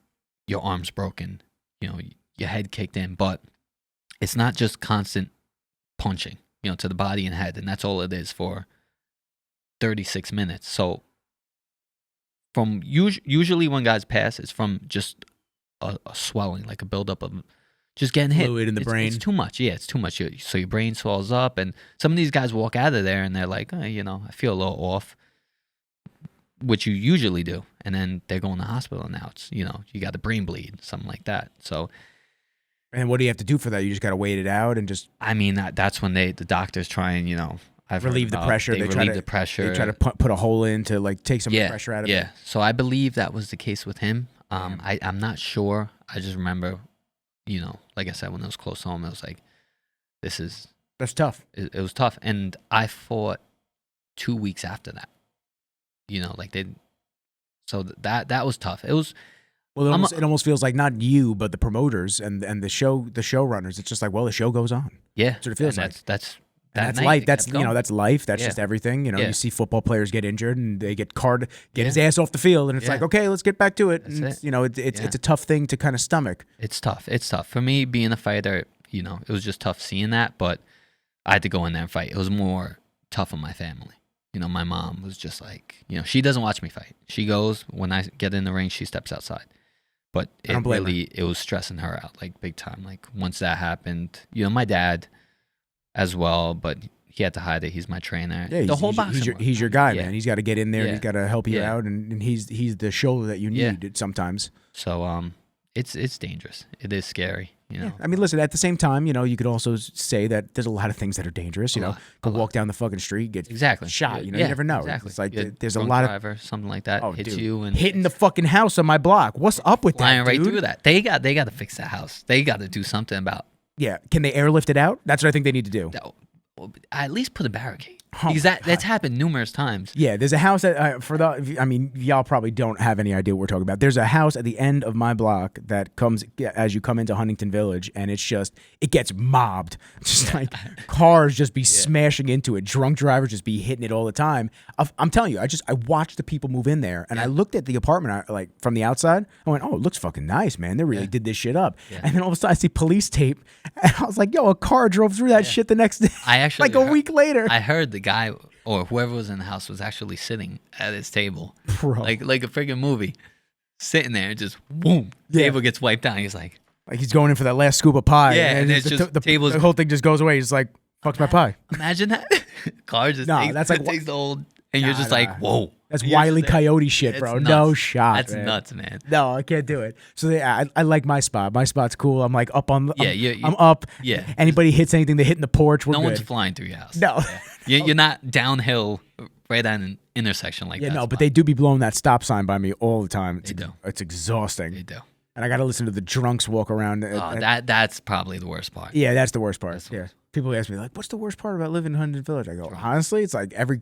your arms broken, your head kicked in, but it's not just constant punching, to the body and head, and that's all it is for 36 minutes. So from usually when guys pass, it's from just a swelling, like a buildup of just getting hit. Fluid in the brain. It's too much. Yeah, it's too much. So your brain swells up, and some of these guys walk out of there and they're like, I feel a little off, which you usually do, and then they're going to the hospital, and now it's, you got a brain bleed, something like that. So. And what do you have to do for that? You just got to wait it out and just. I mean, that's when the doctors try and relieve the pressure. They relieve the pressure. They try to put a hole in to like take some of the pressure out of it. Yeah. So I believe that was the case with him. I'm not sure. I just remember, like I said, when it was close home, it was like, that's tough. It was tough, and I fought 2 weeks after that. So that was tough. It was. Well, it almost feels like not you, but the promoters and the showrunners. It's just like, well, the show goes on. Yeah, that's what it feels like. That's life. That's that's life. That's just everything. You see football players get injured and they get his ass off the field, and it's like, okay, let's get back to it. That's and it's a tough thing to kind of stomach. It's tough. It's tough for me being a fighter. It was just tough seeing that, but I had to go in there and fight. It was more tough on my family. My mom was just like, she doesn't watch me fight. She goes when I get in the ring, she steps outside. But it was stressing her out, like, big time. Like, once that happened, my dad as well, but he had to hide it. He's my trainer. Yeah, the whole boxing. He's your guy, man. He's got to get in there. And he's got to help you out, and he's the shoulder that you need sometimes. So it's dangerous. It is scary. Yeah. I mean, listen. At the same time, you could also say that there's a lot of things that are dangerous. Could walk down the fucking street, get shot. You never know. Exactly. It's like there's a lot of something like that hits you and hitting the fucking house on my block. What's up with flying that, dude? right through that. They got to fix that house. They got to do something about. Yeah. Can they airlift it out? That's what I think they need to do. At least put a barricade. Because that's happened numerous times. Yeah, there's a house that y'all probably don't have any idea what we're talking about. There's a house at the end of my block that comes as you come into Huntington Village, and it gets mobbed. Just like cars just be smashing into it. Drunk drivers just be hitting it all the time. I'm telling you, I watched the people move in there, and I looked at the apartment like from the outside. I went, oh, it looks fucking nice, man. They really did this shit up. Yeah. And then all of a sudden I see police tape, and I was like, yo, a car drove through that shit the next day. I actually like a week later. I heard the guy or whoever was in the house was actually sitting at his table, bro, like a freaking movie, sitting there, and just boom, table gets wiped out. He's like he's going in for that last scoop of pie. Yeah, and it's just the whole thing just goes away. He's like, fuck's my pie. Imagine that. Car just takes the old, and you're just like, whoa. That's Wile E. Coyote shit, bro. Nuts. No shot. That's man. Nuts, man. No, I can't do it. So I like my spot. My spot's cool. I'm like up on. I'm up. Yeah. Anybody hits anything, they hit in the porch. We're no good. One's flying through your house. No. Yeah. You're not downhill right at an intersection like that. Yeah, no, but they do be blowing that stop sign by me all the time. They do. It's exhausting. They do. And I got to listen to the drunks walk around. That's probably the worst part. Yeah, that's the worst part. Yeah. People ask me like, "What's the worst part about living in Huntington Village?" I go, honestly, it's like every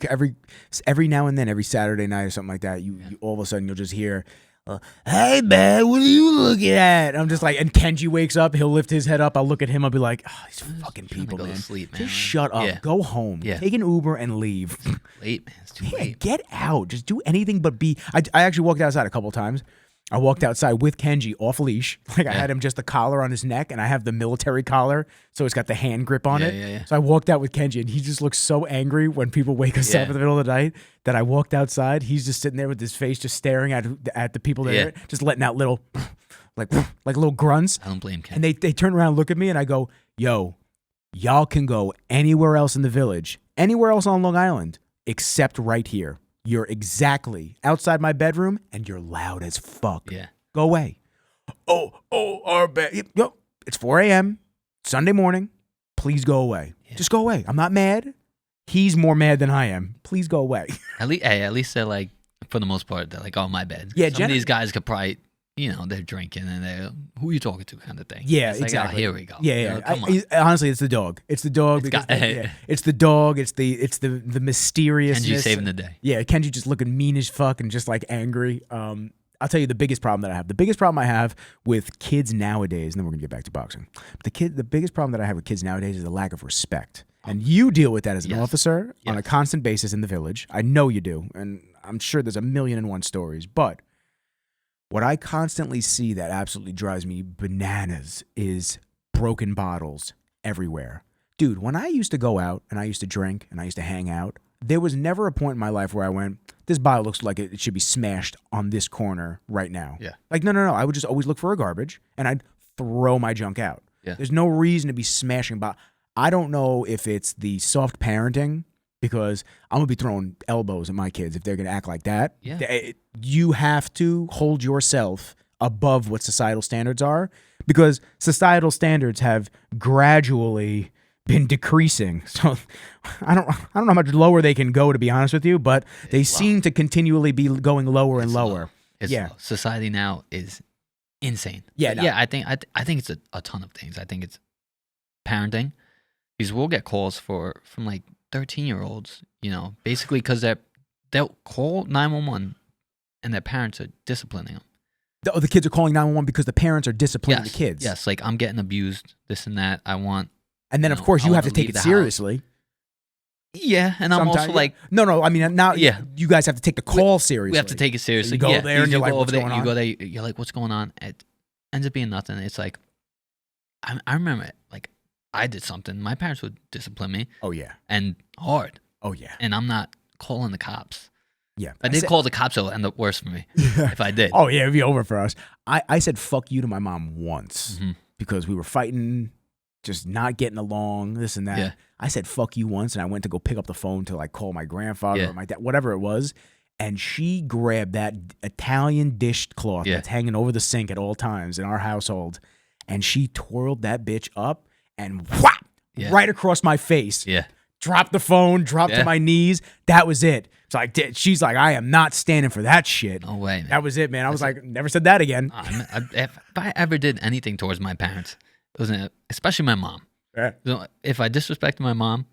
now and then, every Saturday night or something like that, you all of a sudden you'll just hear Hey man, what are you looking at? I'm just like, and Kenji wakes up, he'll lift his head up, I'll look at him, I'll be like, oh, these fucking people, go to man. sleep, man. Just shut up, Yeah. go home, take an Uber and leave. Late, man. It's too Yeah, late. get out. Just do anything but be. I actually walked outside a couple times. I walked outside with Kenji off leash. Like I had him just the collar on his neck, and I have the military collar, so it's got the hand grip on it. Yeah. So I walked out with Kenji, and he just looks so angry when people wake us up in the middle of the night that I walked outside. He's just sitting there with his face just staring at the people there, just letting out little, like little grunts. I don't blame Ken. And they turn around, look at me, and I go, yo, y'all can go anywhere else in the village, anywhere else on Long Island, except right here. You're exactly outside my bedroom, and you're loud as fuck. Yeah. Go away. Our bed. Yo, it's 4 a.m. Sunday morning. Please go away. Yeah. Just go away. I'm not mad. He's more mad than I am. Please go away. At least they're like, for the most part, they're like on my bed. Yeah, some of these guys could probably, they're drinking and they're, who are you talking to kind of thing. Yeah, it's like, exactly. Oh, here we go. Yeah. Come on. Honestly, it's the dog. It's the dog. It's the dog. It's the mysteriousness. Kenji saving the day. Yeah, Kenji just looking mean as fuck and just like angry. I'll tell you the biggest problem that I have. The biggest problem I have with kids nowadays, and then we're gonna get back to boxing. The biggest problem that I have with kids nowadays is the lack of respect. And you deal with that as an officer on a constant basis in the village. I know you do, and I'm sure there's 1,000,001 stories. But what I constantly see that absolutely drives me bananas is broken bottles everywhere. Dude, when I used to go out and I used to drink and I used to hang out, there was never a point in my life where I went, this bottle looks like it should be smashed on this corner right now. Yeah. Like, no. I would just always look for a garbage and I'd throw my junk out. Yeah. There's no reason to be smashing bottles. I don't know if it's the soft parenting, because I'm going to be throwing elbows at my kids if they're going to act like that. Yeah. You have to hold yourself above what societal standards are, because societal standards have gradually been decreasing. So I don't know how much lower they can go, to be honest with you, but they seem to continually be going lower and lower. It's low. Society now is insane. Yeah. I think it's a ton of things. I think it's parenting, because we'll get calls from like 13-year-olds, basically because they'll call 911 and their parents are disciplining them. The kids are calling 911 because the parents are disciplining the kids. Yes, like I'm getting abused, this and that. I want. And then, of course, you have to take it seriously. Yeah, and I'm also like... No, I mean, now you guys have to take the call seriously. We have to take it seriously. You go there and you're like, what's going on? You go there, you're like, what's going on? It ends up being nothing. It's like, I remember it. Like, I did something. My parents would discipline me. Oh, yeah. And hard. Oh, yeah. And I'm not calling the cops. Yeah. If I did call the cops, it would end up worse for me if I did. Oh, yeah, it'd be over for us. I said fuck you to my mom once because we were fighting, just not getting along, this and that. Yeah. I said fuck you once, and I went to go pick up the phone to like call my grandfather or my dad, whatever it was, and she grabbed that Italian dishcloth that's hanging over the sink at all times in our household, and she twirled that bitch up and whap right across my face. Yeah. Dropped the phone, dropped to my knees. That was it. So she's like, I am not standing for that shit. No way, man. That was it, man. I was like, never said that again. If I ever did anything towards my parents, it wasn't, especially my mom. Yeah. So if I disrespected my mom,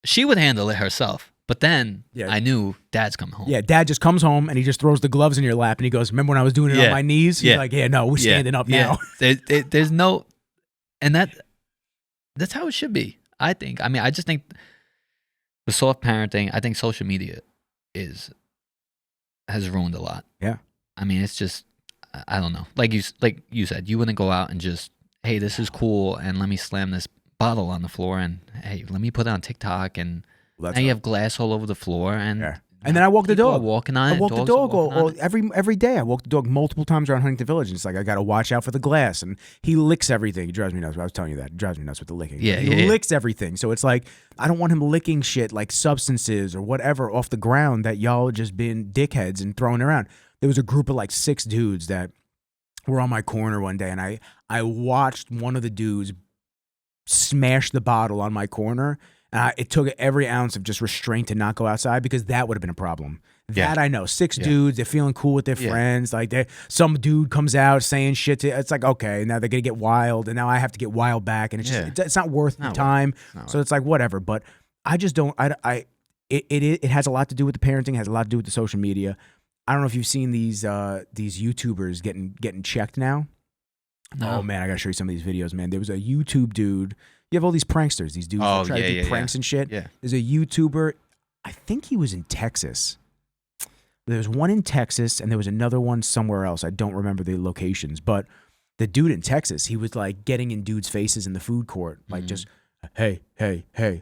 she would handle it herself. But then I knew Dad's coming home. Yeah, Dad just comes home and he just throws the gloves in your lap and he goes, remember when I was doing it on my knees? He's like, no, we're standing up now. There's no, and that's how it should be, I think. I mean, I just think the soft parenting, I think social media has ruined a lot. Yeah. I mean, it's just, I don't know. Like you said, you wouldn't go out and just, hey, this is cool, and let me slam this bottle on the floor, and hey, let me put it on TikTok, and now you have glass all over the floor, and and then I walk the dog. Walking on it. I walk the dog every day. I walk the dog multiple times around Huntington Village, and it's like I got to watch out for the glass, and he licks everything. He drives me nuts. I was telling you that. He drives me nuts with the licking. Yeah, he licks everything. So it's like I don't want him licking shit like substances or whatever off the ground that y'all just been dickheads and throwing around. There was a group of like 6 dudes that were on my corner one day, and I watched one of the dudes smash the bottle on my corner. It took every ounce of just restraint to not go outside, because that would have been a problem. That I know. 6 dudes, they're feeling cool with their friends. Like some dude comes out saying shit to, it's like, okay, now they're gonna get wild, and now I have to get wild back, and it's just it's not worth the time. So it's like whatever. But I just don't. It has a lot to do with the parenting. It has a lot to do with the social media. I don't know if you've seen these YouTubers getting checked now. No. Oh man, I gotta show you some of these videos, man. There was a YouTube dude. You have all these pranksters, these dudes that try to do pranks and shit. Yeah. There's a YouTuber. I think he was in Texas. There was one in Texas, and there was another one somewhere else. I don't remember the locations, but the dude in Texas, he was like getting in dudes' faces in the food court, like just hey,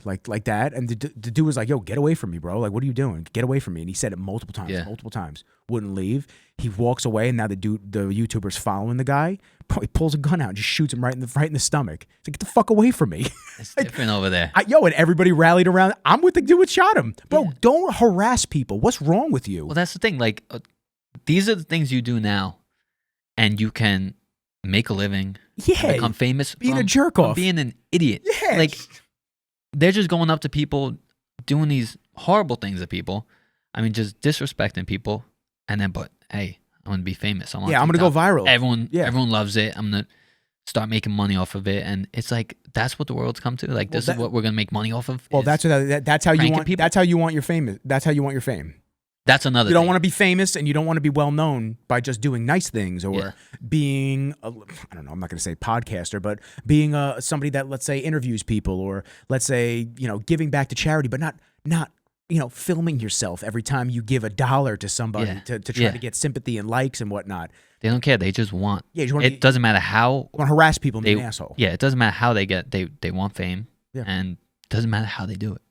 like that. And the dude was like, yo, get away from me, bro. Like, what are you doing? Get away from me. And he said it multiple times, wouldn't leave. He walks away, and now the YouTuber's following the guy. Bro, he pulls a gun out and just shoots him right in the stomach. He's like, get the fuck away from me. It's different over there. And everybody rallied around. I'm with the dude who shot him. Bro, don't harass people. What's wrong with you? Well, that's the thing. Like, these are the things you do now, and you can make a living, become famous, being a jerk off, being an idiot. Yeah. Like, they're just going up to people, doing these horrible things to people. I mean, just disrespecting people, and then, but hey, I'm gonna be famous. I'm gonna go viral. Everyone loves it. I'm gonna start making money off of it, and it's like that's what the world's come to. Like, this is what we're gonna make money off of. Well, that's how you want people. That's how you want your fame. That's how you want your fame. That's another. You don't want to be famous, and you don't want to be well known by just doing nice things or being I don't know. I'm not going to say podcaster, but being somebody that, let's say, interviews people, or let's say, giving back to charity, but not filming yourself every time you give $1 to somebody to try to get sympathy and likes and whatnot. They don't care. They just want. Yeah, it doesn't matter how. Want to harass people and be an asshole. Yeah, it doesn't matter how they get. They want fame, and it doesn't matter how they do it.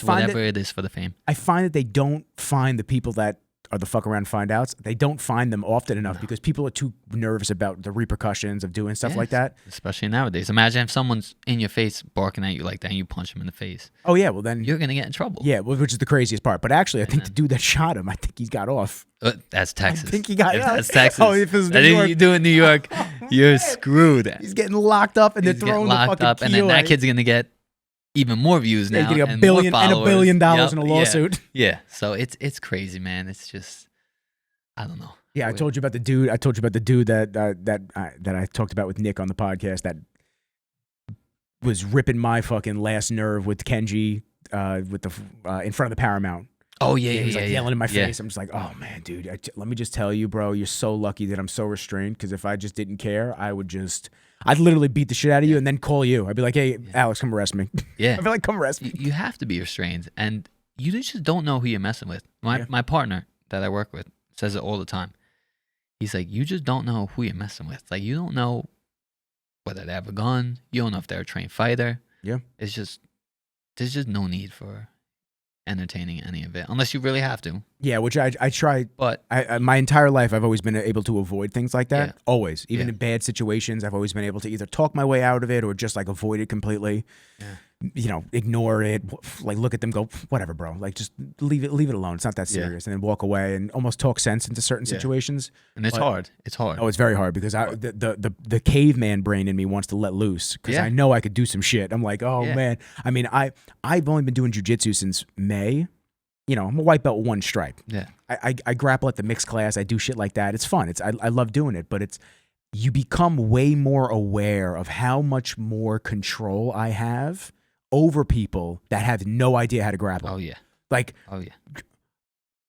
Whatever it is for the fame. I find that they don't find the people that are the fuck around find outs. They don't find them often enough because people are too nervous about the repercussions of doing stuff like that. Especially nowadays. Imagine if someone's in your face barking at you like that and you punch him in the face. Oh yeah, well then you're gonna get in trouble. Yeah, which is the craziest part. But actually, I think the dude that shot him, I think he's got off. That's Texas. I think he got off. That's Texas. Oh, if it was New York. You do it in New York, you're screwed. He's getting locked up, and they're throwing the fucking up, and then that kid's gonna get even more views now, getting $1 billion in a lawsuit. Yeah, so it's crazy, man. It's just, I don't know. Yeah, I told you about the dude. that I talked about with Nick on the podcast that was ripping my fucking last nerve with Kenji with the in front of the Paramount. Oh yeah, he was yelling in my face. Yeah. I'm just like, oh man, dude. Let me just tell you, bro. You're so lucky that I'm so restrained. Because if I just didn't care, I'd literally beat the shit out of you and then call you. I'd be like, hey, Alex, come arrest me. Yeah, I'd be like, come arrest me. You have to be restrained, and you just don't know who you're messing with. My partner that I work with says it all the time. He's like, you just don't know who you're messing with. Like, you don't know whether they have a gun. You don't know if they're a trained fighter. Yeah, there's just no need for entertaining any of it unless you really have to. Yeah, which I try, but my entire life I've always been able to avoid things like that. Always, even in bad situations, I've always been able to either talk my way out of it or just like avoid it completely. Ignore it, like look at them, go whatever, bro. Like just leave it alone. It's not that serious, and then walk away and almost talk sense into certain situations. And it's hard. It's hard. Oh, it's very hard because the caveman brain in me wants to let loose because I know I could do some shit. I'm like, oh man. I mean, I've only been doing jujitsu since May. I'm a white belt with 1 stripe. Yeah. I grapple at the mixed class. I do shit like that. It's fun. I love doing it, but you become way more aware of how much more control I have over people that have no idea how to grapple. Oh yeah. Like, oh yeah.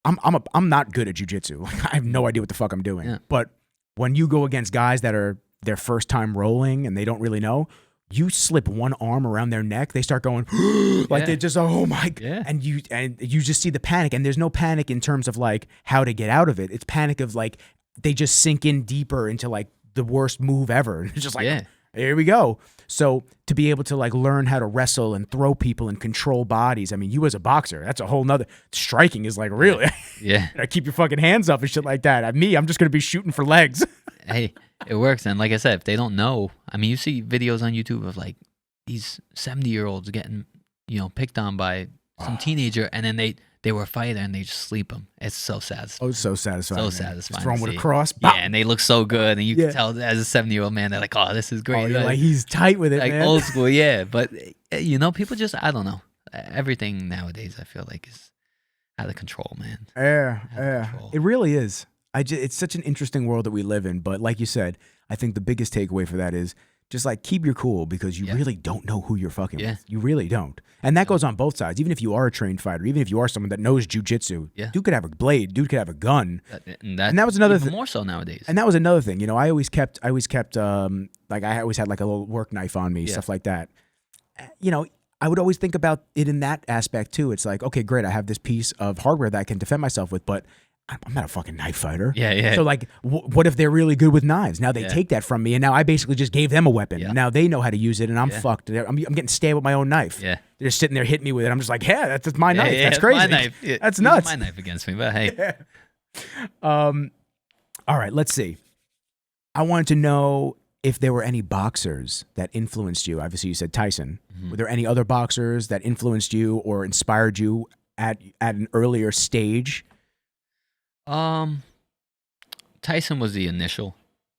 I'm not good at jujitsu. Like, I have no idea what the fuck I'm doing. Yeah. But when you go against guys that are their first time rolling and they don't really know, you slip one arm around their neck, they start going like they're just oh my god, and you just see the panic. And there's no panic in terms of like how to get out of it. It's panic of like they just sink in deeper into like the worst move ever. It's just like here we go. So to be able to like learn how to wrestle and throw people and control bodies, I mean, you as a boxer, that's a whole nother. Striking is like really, keep your fucking hands up and shit like that. I'm just gonna be shooting for legs. Hey, it works. And like I said, if they don't know, I mean, you see videos on YouTube of like these 70-year-olds getting, picked on by some teenager, and then they were a fighter and they just sleep them. It's so satisfying. Oh, it's so satisfying. So man. satisfying. Just throw them with a cross. Yeah, and they look so good. And you can tell as a 70-year-old man, they're like, oh, this is great. Oh, you're like he's tight with it, like man. Old school, yeah. But, people just, I don't know. Everything nowadays, I feel like, is out of control, man. Yeah. It really is. It's such an interesting world that we live in. But like you said, I think the biggest takeaway for that is just like keep your cool because you really don't know who you're fucking with. You really don't. And that goes on both sides. Even if you are a trained fighter, even if you are someone that knows jujitsu, dude could have a blade, dude could have a gun. And that was another thing. More so nowadays. And that was another thing. You know, I always kept like I always had like a little work knife on me, stuff like that. You know, I would always think about it in that aspect too. It's like, okay, great, I have this piece of hardware that I can defend myself with, but I'm not a fucking knife fighter. Yeah. So like, what if they're really good with knives? Now they take that from me, and now I basically just gave them a weapon. Yeah. Now they know how to use it, and I'm fucked. I'm getting stabbed with my own knife. Yeah. They're just sitting there hitting me with it. I'm just like, yeah, that's my knife. Yeah, that's crazy. My knife. That's nuts. My knife against me, but hey. All right, let's see. I wanted to know if there were any boxers that influenced you. Obviously, you said Tyson. Mm-hmm. Were there any other boxers that influenced you or inspired you at an earlier stage? Tyson was the initial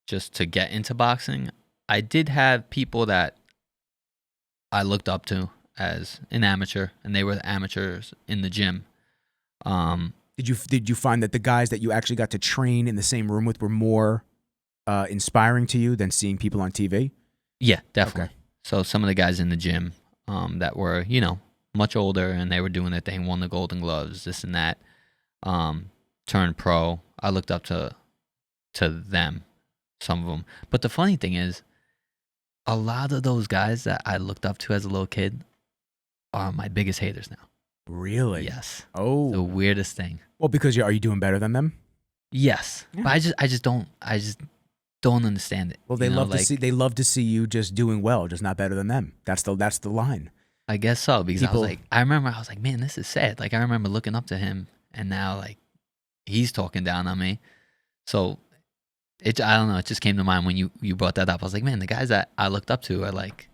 just to get into boxing. I did have people that I looked up to as an amateur, and they were amateurs in the gym. Did you find that the guys that you actually got to train in the same room with were more inspiring to you than seeing people on TV? Yeah, definitely. Okay. So some of the guys in the gym that were, you know, much older, and they were doing their thing, won the Golden Gloves, this and that, turned pro. I looked up to them, some of them. But the funny thing is, a lot of those guys that I looked up to as a little kid are my biggest haters now. Really? Yes. Oh. The weirdest thing. Well, because are you doing better than them? Yes. Yeah. But I just don't understand it. Well, they love to see you just doing well, just not better than them. That's the line. I guess so, because I was like, man, this is sad. Like, I remember looking up to him, and now like he's talking down on me. So I don't know, it just came to mind when you brought that up. I was like, man, the guys that I looked up to are like,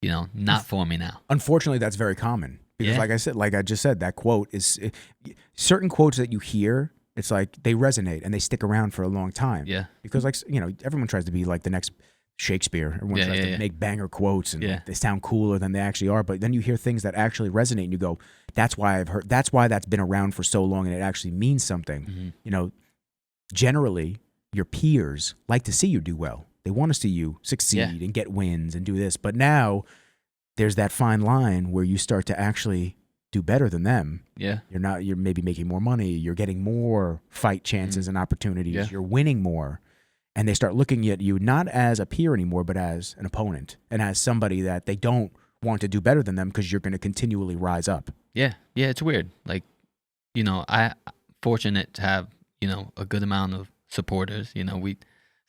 you know, not for me now. Unfortunately, that's very common. Because like I just said, that quote is certain quotes that you hear, it's like they resonate and they stick around for a long time. Yeah. Because like, you know, everyone tries to be like the next Shakespeare. Everyone tries to make banger quotes and they sound cooler than they actually are. But then you hear things that actually resonate and you go, that's why that's been around for so long and it actually means something. Mm-hmm. You know, generally your peers like to see you do well. They want to see you succeed and get wins and do this. But now there's that fine line where you start to actually do better than them. Yeah. You're maybe making more money. You're getting more fight chances and opportunities. Yeah. You're winning more. And they start looking at you not as a peer anymore, but as an opponent and as somebody that they don't want to do better than them because you're going to continually rise up. Yeah. Yeah. It's weird. Like, you know, I'm fortunate to have, you know, a good amount of supporters. You know, we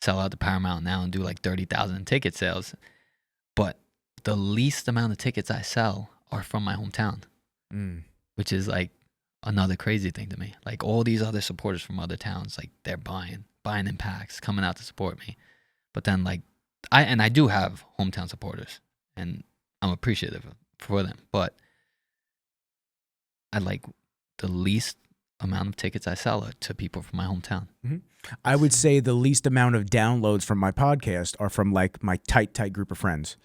sell out the Paramount now and do like 30,000 ticket sales. But the least amount of tickets I sell are from my hometown, which is like another crazy thing to me. Like all these other supporters from other towns, like they're buying in packs, coming out to support me. But then like I do have hometown supporters and I'm appreciative for them, but I like the least amount of tickets I sell are to people from my hometown. Mm-hmm. I would say the least amount of downloads from my podcast are from like my tight group of friends.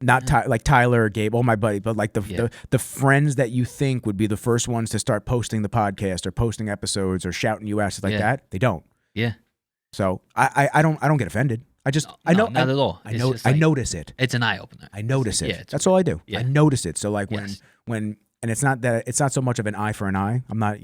Not like Tyler or Gabe, my buddy, but like the friends that you think would be the first ones to start posting the podcast or posting episodes or shouting you out, stuff like that. They don't. Yeah. So I don't get offended. I know not at all. I notice it. It's an eye opener. I notice it. Yeah, that's all I do. Yeah. I notice it. So like when and it's not so much of an eye for an eye. I'm not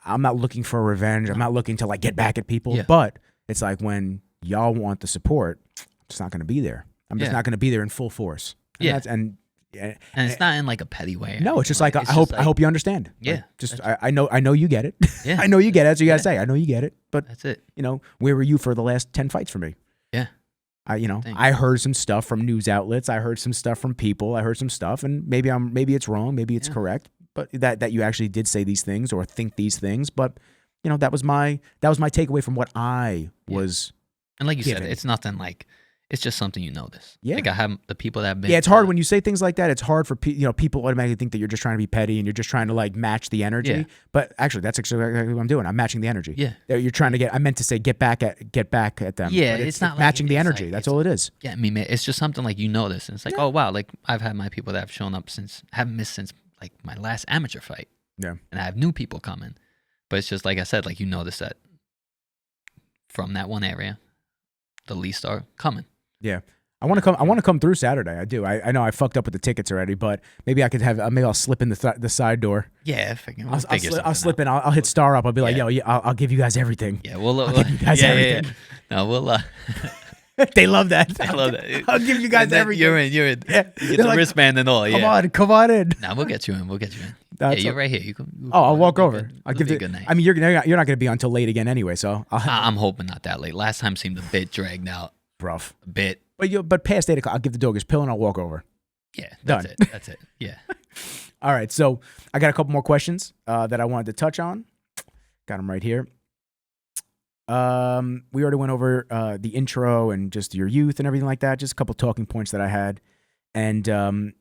I'm not looking for revenge. I'm not looking to like get back at people. Yeah. But it's like when y'all want the support, I'm just not going to be there. I'm just not going to be there in full force. And and it's not in like a petty way. No, it's just like I hope you understand. Yeah. Like, I know you get it. Yeah. I know you get it. That's what you gotta say. I know you get it. But that's it. You know, where were you for the last 10 fights for me? Yeah. I heard some stuff from news outlets. I heard some stuff from people. I heard some stuff, and maybe it's wrong. Maybe it's correct. But that you actually did say these things or think these things. But you know, that was my takeaway from what I was. And like you given. said, it's nothing like. It's just something you notice. Yeah. Like I have the people that have been. Yeah, it's hard when you say things like that. It's hard for people automatically think that you're just trying to be petty and you're just trying to like match the energy. Yeah. But actually, that's exactly what I'm doing. I'm matching the energy. Yeah. You're trying to get. I meant to say get back at them. Yeah, but it's not matching like, the energy. That's all it is. Yeah, I mean, it's just something like you notice, and it's like, oh wow, like I've had my people that have shown up haven't missed since like my last amateur fight. Yeah. And I have new people coming, but it's just like I said, like you notice that from that one area, the least are coming. Yeah. I want to come. I want to come through Saturday. I do. I know I fucked up with the tickets already, but maybe I could have. Maybe I'll slip in the side door. Yeah, I'll slip in. I'll hit Star up. I'll be like, Yeah. yo, yeah, I'll give you guys everything. Yeah, we'll I'll give you guys everything. No, we'll. They love that. I love that. I'll give you guys everything. You're in. Yeah. You get the wristband and all. Come on in. Nah, we'll get you in. That's You're right here. You can. I'll walk over. I'll give you you a good night. I mean, you're not going to be on until late again anyway, so I'm hoping not that late. Last time seemed a bit dragged out. rough. A bit. But past 8 o'clock, I'll give the dog his pill and I'll walk over. Yeah, Done. That's it. Yeah. All right, so I got a couple more questions that I wanted to touch on. Got them right here. We already went over the intro and just your youth and everything like that. Just a couple talking points that I had. And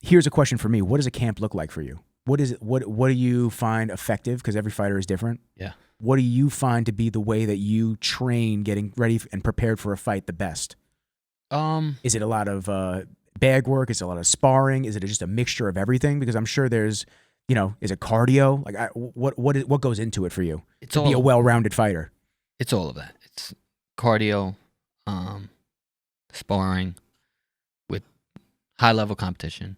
here's a question for me: what does a camp look like for you? What is it? What do you find effective? Because every fighter is different. Yeah. What do you find to be the way that you train, getting ready and prepared for a fight the best? Is it a lot of bag work? Is it a lot of sparring? Is it just a mixture of everything? Because I'm sure there's, is it cardio? Like, what goes into it for you to be a well-rounded fighter? It's all of that. It's cardio, sparring with high-level competition.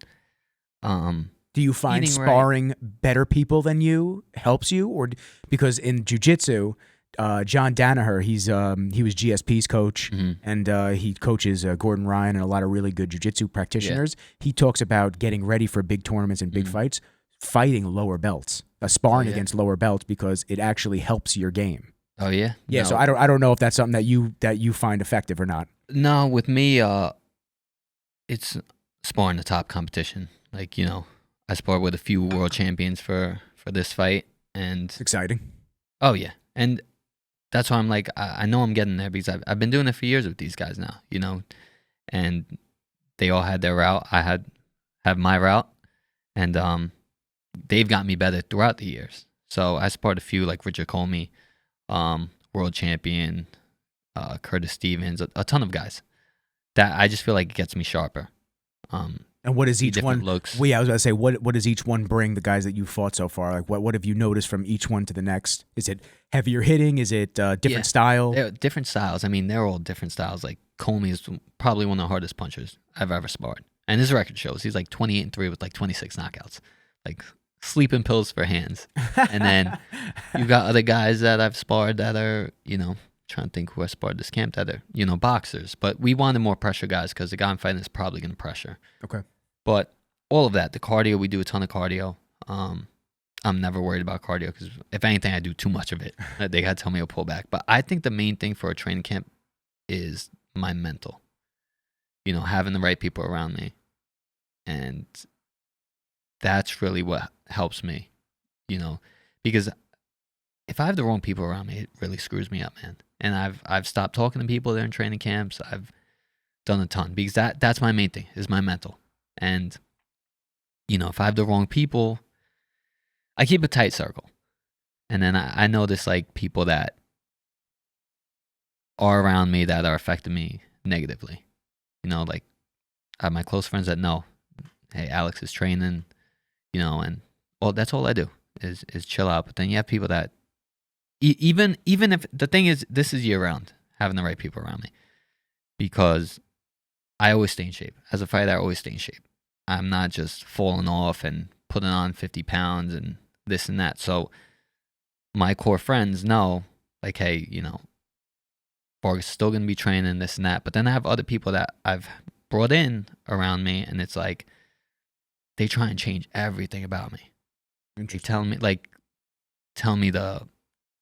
Do you find sparring better people than you helps you, or because in jiu-jitsu, John Danaher, he was GSP's coach, and he coaches Gordon Ryan and a lot of really good jiu-jitsu practitioners. Yeah. He talks about getting ready for big tournaments and big fights, fighting lower belts, sparring against lower belts, because it actually helps your game. Oh yeah, yeah. No. So I don't know if that's something that you find effective or not. No, with me, it's sparring the top competition. Like, I sparred with a few world champions for this fight, and it's exciting. Oh yeah, and that's why I'm like, I know I'm getting there because I've been doing it for years with these guys now, and they all had their route. I have my route, and they've got me better throughout the years. So I sparred a few, like Richard Comey, world champion, Curtis Stevens, a ton of guys that I just feel like it gets me sharper. And what is each one? Looks. Well, yeah, I was going to say, what does each one bring the guys that you fought so far? Like, what have you noticed from each one to the next? Is it heavier hitting? Is it different style? They're different styles. I mean, they're all different styles. Like, Comey is probably one of the hardest punchers I've ever sparred. And his record shows he's like 28-3 with like 26 knockouts. Like, sleeping pills for hands. And then you've got other guys that I've sparred that are, trying to think who I sparred this camp that are, boxers. But we wanted more pressure guys because the guy I'm fighting is probably going to pressure. Okay. But all of that, the cardio, we do a ton of cardio. I'm never worried about cardio because if anything, I do too much of it. They got to tell me to pull back. But I think the main thing for a training camp is my mental. Having the right people around me. And that's really what helps me, because if I have the wrong people around me, it really screws me up, man. And I've stopped talking to people that are in training camps. I've done a ton because that's my main thing is my mental. And, if I have the wrong people, I keep a tight circle. And then I notice like people that are around me that are affecting me negatively. Like I have my close friends that know, hey, Alex is training, and well, that's all I do is chill out. But then you have people that even if the thing is, this is year round, having the right people around me, because I always stay in shape. As a fighter, I always stay in shape. I'm not just falling off and putting on 50 pounds and this and that. So my core friends know, like, hey, Vargas is still going to be training this and that. But then I have other people that I've brought in around me, and it's like they try and change everything about me. They tell me to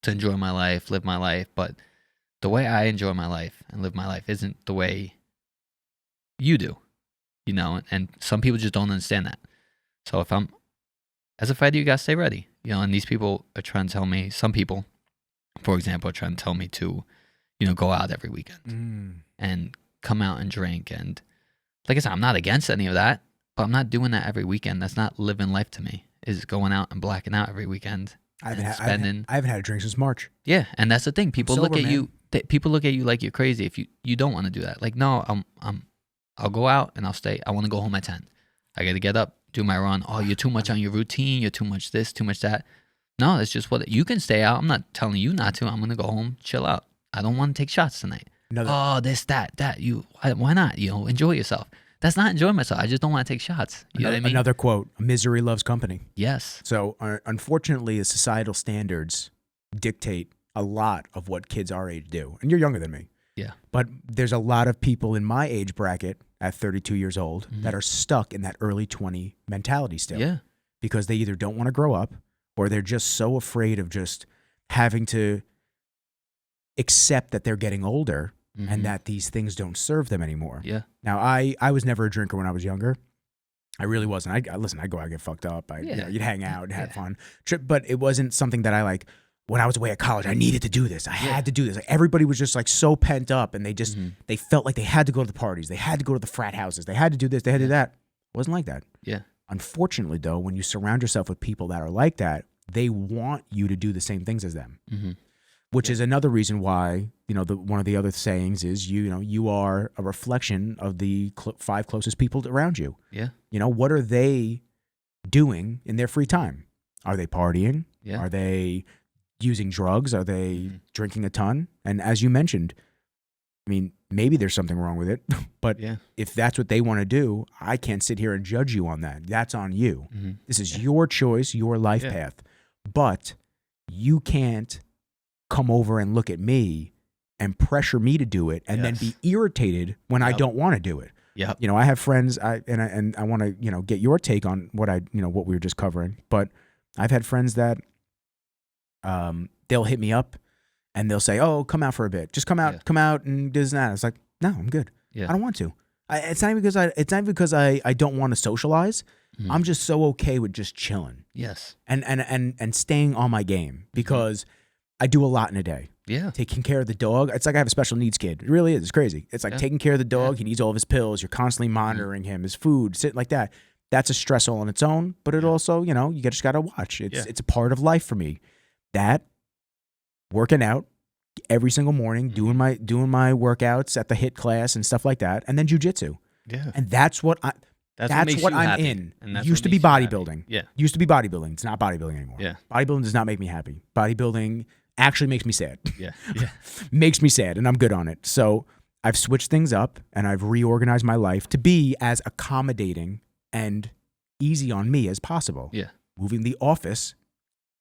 enjoy my life, live my life. But the way I enjoy my life and live my life isn't the way you do, and some people just don't understand that. So if I'm, as a fighter, you got to stay ready, and these people are trying to tell me, some people, for example, are trying to tell me to, go out every weekend and come out and drink. And like I said, I'm not against any of that, but I'm not doing that every weekend. That's not living life to me, is going out and blacking out every weekend. I haven't had a drink since March. Yeah. And that's the thing. People look at you. People look at you like you're crazy if you don't want to do that. Like, no, I'll go out and I'll stay. I want to go home at 10. I got to get up, do my run. Oh, you're too much on your routine. You're too much this, too much that. No, it's just what you can stay out. I'm not telling you not to. I'm going to go home, chill out. I don't want to take shots tonight. oh, this, that. Why not? Enjoy yourself. That's not enjoying myself. I just don't want to take shots. You know what I mean? Another quote, misery loves company. Yes. So unfortunately, the societal standards dictate a lot of what kids our age do. And you're younger than me. Yeah. But there's a lot of people in my age bracket at 32 years old that are stuck in that early 20 mentality still. Yeah. Because they either don't want to grow up or they're just so afraid of just having to accept that they're getting older and that these things don't serve them anymore. Yeah. Now, I was never a drinker when I was younger. I really wasn't. Listen, I'd go out and get fucked up. You'd hang out and have fun. But it wasn't something that I like, when I was away at college, I needed to do this. I had to do this. Like, everybody was just like so pent up and they just, they felt like they had to go to the parties. They had to go to the frat houses. They had to do this. They had to do that. It wasn't like that. Yeah. Unfortunately, though, when you surround yourself with people that are like that, they want you to do the same things as them. Which is another reason why, one of the other sayings is, you are a reflection of the 5 closest people around you. Yeah. What are they doing in their free time? Are they partying? Yeah. Are they using drugs? Are they drinking a ton? And as you mentioned, I mean, maybe there's something wrong with it, but if that's what they want to do, I can't sit here and judge you on that. That's on you. This is your choice, your life path. But you can't come over and look at me and pressure me to do it and then be irritated when I don't want to do it. Yeah. I have friends, and I want to, get your take on what what we were just covering. But I've had friends that they'll hit me up and they'll say, "Oh, come out for a bit. Just come out and do this and that." It's like, no, I'm good. Yeah. I don't want to. It's not because I don't want to socialize. I'm just so okay with just chilling. Yes. And staying on my game because I do a lot in a day. Yeah. Taking care of the dog. It's like I have a special needs kid. It really is. It's crazy. It's like taking care of the dog. He needs all of his pills. You're constantly monitoring him, his food, sitting like that. That's a stress all on its own. But it also, you just got to watch. It's a part of life for me. That, working out every single morning, doing my workouts at the HIIT class and stuff like that, and then jujitsu. Yeah. And that's what I'm happy. in. And that's used to be bodybuilding. Yeah. Used to be bodybuilding. It's not bodybuilding anymore. Yeah. Bodybuilding does not make me happy. Bodybuilding actually makes me sad. Yeah. Yeah. Makes me sad, and I'm good on it. So I've switched things up and I've reorganized my life to be as accommodating and easy on me as possible. Yeah. Moving the office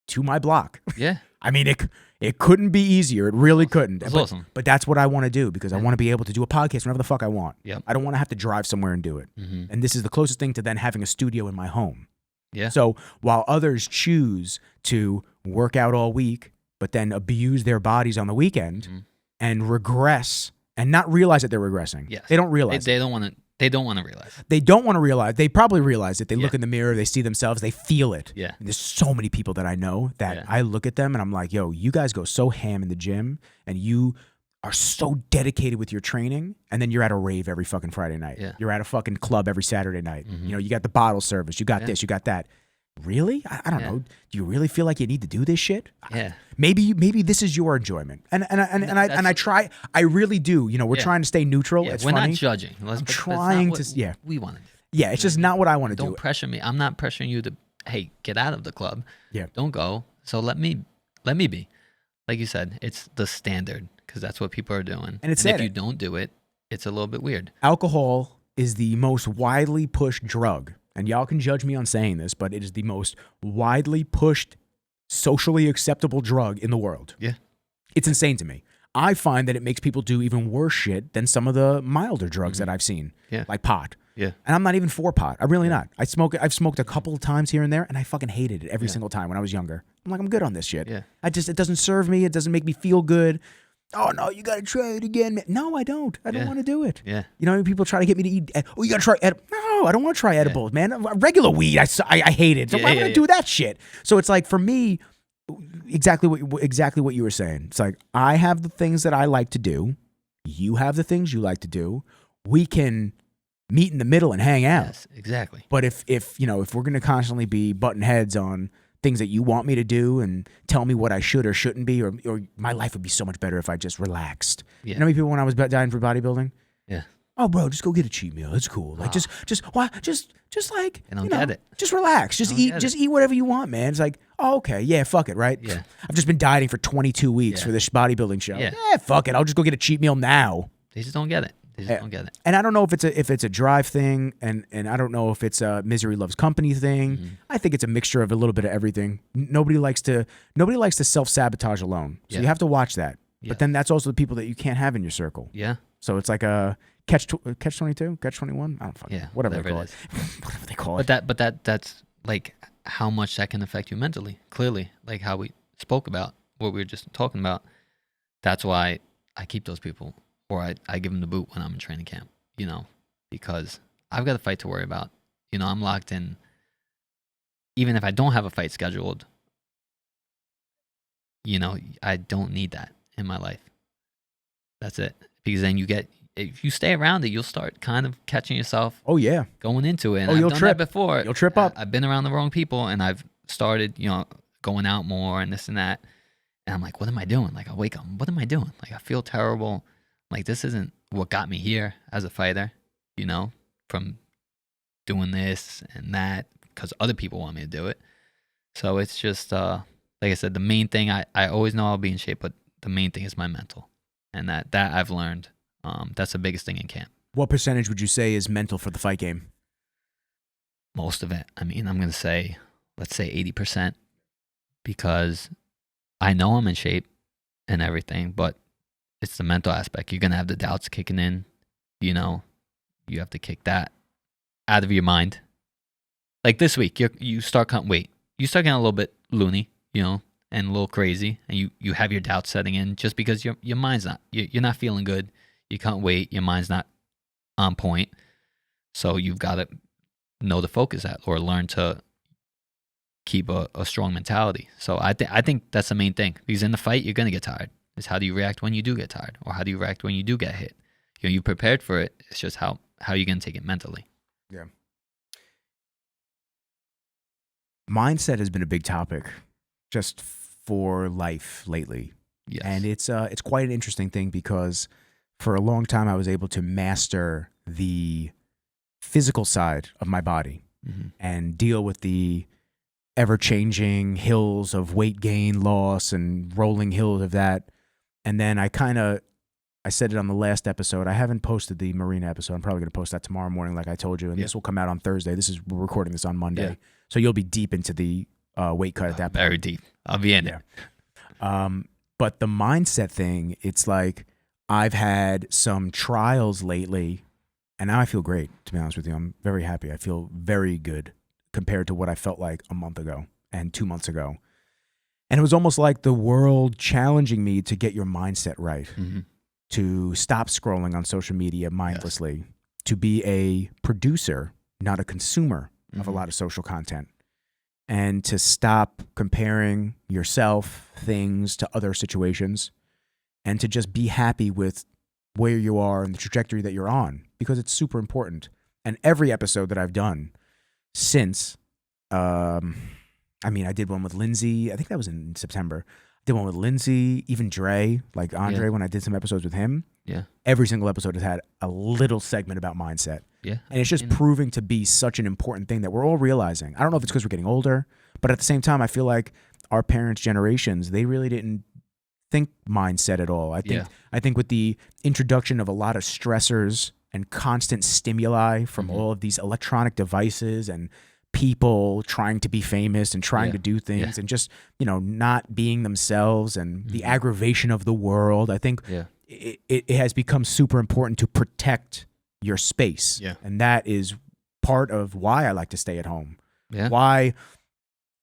to my block. Yeah. I mean, it couldn't be easier. It really couldn't. That's awesome. But that's what I want to do because I want to be able to do a podcast whenever the fuck I want. Yep. I don't want to have to drive somewhere and do it. And this is the closest thing to then having a studio in my home. Yeah. So while others choose to work out all week, but then abuse their bodies on the weekend and regress and not realize that they're regressing. Yes. They don't realize. They don't want to. They don't want to realize. They don't want to realize. They probably realize it. They look in the mirror. They see themselves. They feel it. Yeah. And there's so many people that I know that I look at them and I'm like, yo, you guys go so ham in the gym and you are so dedicated with your training, and then you're at a rave every fucking Friday night. Yeah. You're at a fucking club every Saturday night. You got the bottle service. You got this. You got that. Really? I don't know. Do you really feel like you need to do this shit? Yeah. Maybe this is your enjoyment. And I try. I really do. We're trying to stay neutral. Yeah, it's we're funny. not judging. I'm trying to. Yeah. We want to do. Yeah. It's just not what I want to do. Don't pressure me. I'm not pressuring you to. Hey, get out of the club. Yeah. Don't go. So let me be. Like you said, it's the standard because that's what people are doing. And if you don't do it, it's a little bit weird. Alcohol is the most widely pushed drug. And y'all can judge me on saying this, but it is the most widely pushed, socially acceptable drug in the world. Yeah. It's insane to me. I find that it makes people do even worse shit than some of the milder drugs that I've seen, like pot. Yeah. And I'm not even for pot. I'm really not. I've smoked a couple of times here and there, and I fucking hated it every single time when I was younger. I'm like, I'm good on this shit. Yeah. It doesn't serve me. It doesn't make me feel good. Oh, no, you got to try it again. Man. No, I don't. I don't want to do it. Yeah. People try to get me to eat. Oh, you got to try edible. No, I don't want to try edibles, man. Regular weed, I hate it. So why would I do that shit? So it's like, for me, exactly what you were saying. It's like, I have the things that I like to do. You have the things you like to do. We can meet in the middle and hang out. Yes, exactly. But if we're going to constantly be butting heads on things that you want me to do and tell me what I should or shouldn't be, or my life would be so much better if I just relaxed. Yeah. You know how many people when I was dying for bodybuilding? Yeah. Oh, bro, just go get a cheat meal. It's cool. Like, just like, They don't get it. Just relax. Just eat whatever you want, man. It's like, oh, okay, yeah, fuck it, right? Yeah. I've just been dieting for 22 weeks for this bodybuilding show. Yeah. Fuck it. I'll just go get a cheat meal now. They just don't get it. They just don't get it. And I don't know if it's a drive thing, and I don't know if it's a misery loves company thing. Mm-hmm. I think it's a mixture of a little bit of everything. Nobody likes to self-sabotage alone. So you have to watch that. Yeah. But then that's also the people that you can't have in your circle. Yeah. So it's like a catch 22, catch 21. I don't fucking whatever they call it. Whatever they call it. But that's like how much that can affect you mentally. Clearly, like how we spoke about what we were just talking about. That's why I keep those people, or I give them the boot when I'm in training camp. Because I've got a fight to worry about. I'm locked in. Even if I don't have a fight scheduled, I don't need that in my life. That's it. Because then if you stay around it, you'll start kind of catching yourself. Oh yeah, going into it. And you'll I've done trip that before. You'll trip up. I've been around the wrong people, and I've started, going out more and this and that. And I'm like, what am I doing? Like, I wake up, what am I doing? Like, I feel terrible. Like, this isn't what got me here as a fighter, from doing this and that because other people want me to do it. So it's just, like I said, the main thing, I always know I'll be in shape, but the main thing is my mental. And that I've learned. That's the biggest thing in camp. What percentage would you say is mental for the fight game? Most of it. I mean, I'm going to say, let's say 80%, because I know I'm in shape and everything, but it's the mental aspect. You're going to have the doubts kicking in. You have to kick that out of your mind. Like this week, you start cutting weight. You start getting a little bit loony, and a little crazy, and you have your doubts setting in just because your mind's not, you're not feeling good. You can't wait. Your mind's not on point. So you've got to know to focus that, or learn to keep a strong mentality. So I think that's the main thing, because in the fight, you're going to get tired. It's how do you react when you do get tired, or how do you react when you do get hit? You prepared for it. It's just how you're going to take it mentally. Yeah. Mindset has been a big topic just for life lately. Yes. And it's quite an interesting thing, because for a long time I was able to master the physical side of my body and deal with the ever-changing hills of weight gain, loss, and rolling hills of that. And then I said it on the last episode. I haven't posted the Marina episode. I'm probably going to post that tomorrow morning, like I told you. And this will come out on Thursday. We're recording this on Monday. Yeah. So you'll be deep into the weight cut at that point. Very deep. I'll be in it. But the mindset thing, it's like I've had some trials lately, and now I feel great, to be honest with you. I'm very happy. I feel very good compared to what I felt like a month ago and 2 months ago. And it was almost like the world challenging me to get your mindset right, to stop scrolling on social media mindlessly, to be a producer, not a consumer of a lot of social content, and to stop comparing yourself, things to other situations, and to just be happy with where you are and the trajectory that you're on, because it's super important. And every episode that I've done since, I did one with Lindsay. I think that was in September. I did one with Lindsay, even Dre, like Andre, when I did some episodes with him. Yeah. Every single episode has had a little segment about mindset. Yeah. And it's just proving to be such an important thing that we're all realizing. I don't know if it's because we're getting older, but at the same time, I feel like our parents' generations, they really didn't think mindset at all. I think with the introduction of a lot of stressors and constant stimuli from all of these electronic devices and people trying to be famous and trying to do things and just, not being themselves, and the aggravation of the world, I think it has become super important to protect your space. Yeah. And that is part of why I like to stay at home. Yeah. Why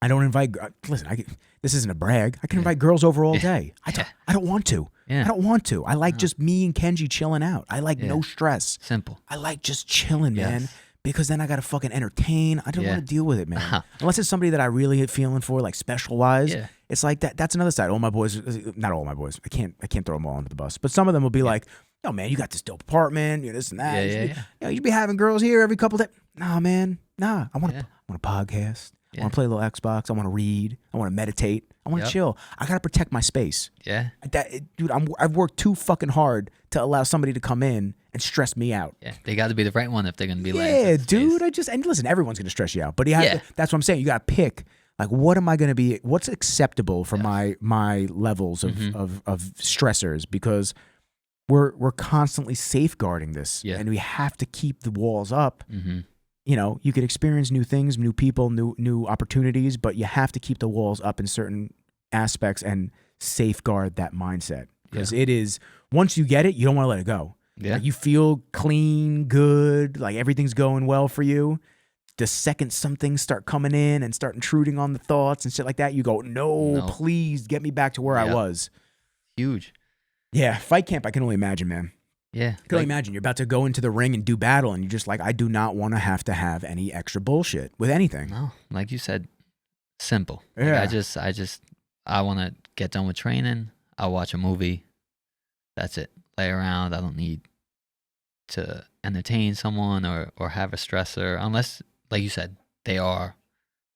I don't invite, listen, this isn't a brag. I can invite girls over all day. I don't want to. Yeah. I don't want to. I like just me and Kenji chilling out. I like no stress. Simple. I like just chilling, man. Because then I got to fucking entertain. I don't want to deal with it, man. Unless it's somebody that I really get feeling for, like special-wise. Yeah. It's like that's another side. All my boys, not all my boys. I can't throw them all under the bus. But some of them will be like, "Oh man, you got this dope apartment, this and that. You be having girls here every couple days." Nah, man. Nah. I want to podcast. I want to play a little Xbox. I want to read. I want to meditate. I want to chill. I got to protect my space. Yeah. Dude, I've worked too fucking hard to allow somebody to come in and stress me out. Yeah, they got to be the right one if they're gonna be like. Yeah, dude. And listen, everyone's gonna stress you out, but that's what I'm saying. You gotta pick. Like, what am I gonna be? What's acceptable for my levels of stressors? Because we're constantly safeguarding this, and we have to keep the walls up. You know, you could experience new things, new people, new opportunities, but you have to keep the walls up in certain aspects and safeguard that mindset, because it is, once you get it, you don't want to let it go. Yeah. Like, you feel clean, good, like everything's going well for you. The second some things start coming in and start intruding on the thoughts and shit like that, you go, no. Please get me back to where I was. Huge. Yeah, fight camp, I can only imagine, man. Yeah. I can only imagine. You're about to go into the ring and do battle, and you're just like, I do not want to have any extra bullshit with anything. No, like you said, simple. Yeah. Like I want to get done with training. I'll watch a movie. That's it. Lay around. I don't need to entertain someone or have a stressor, unless, like you said, they're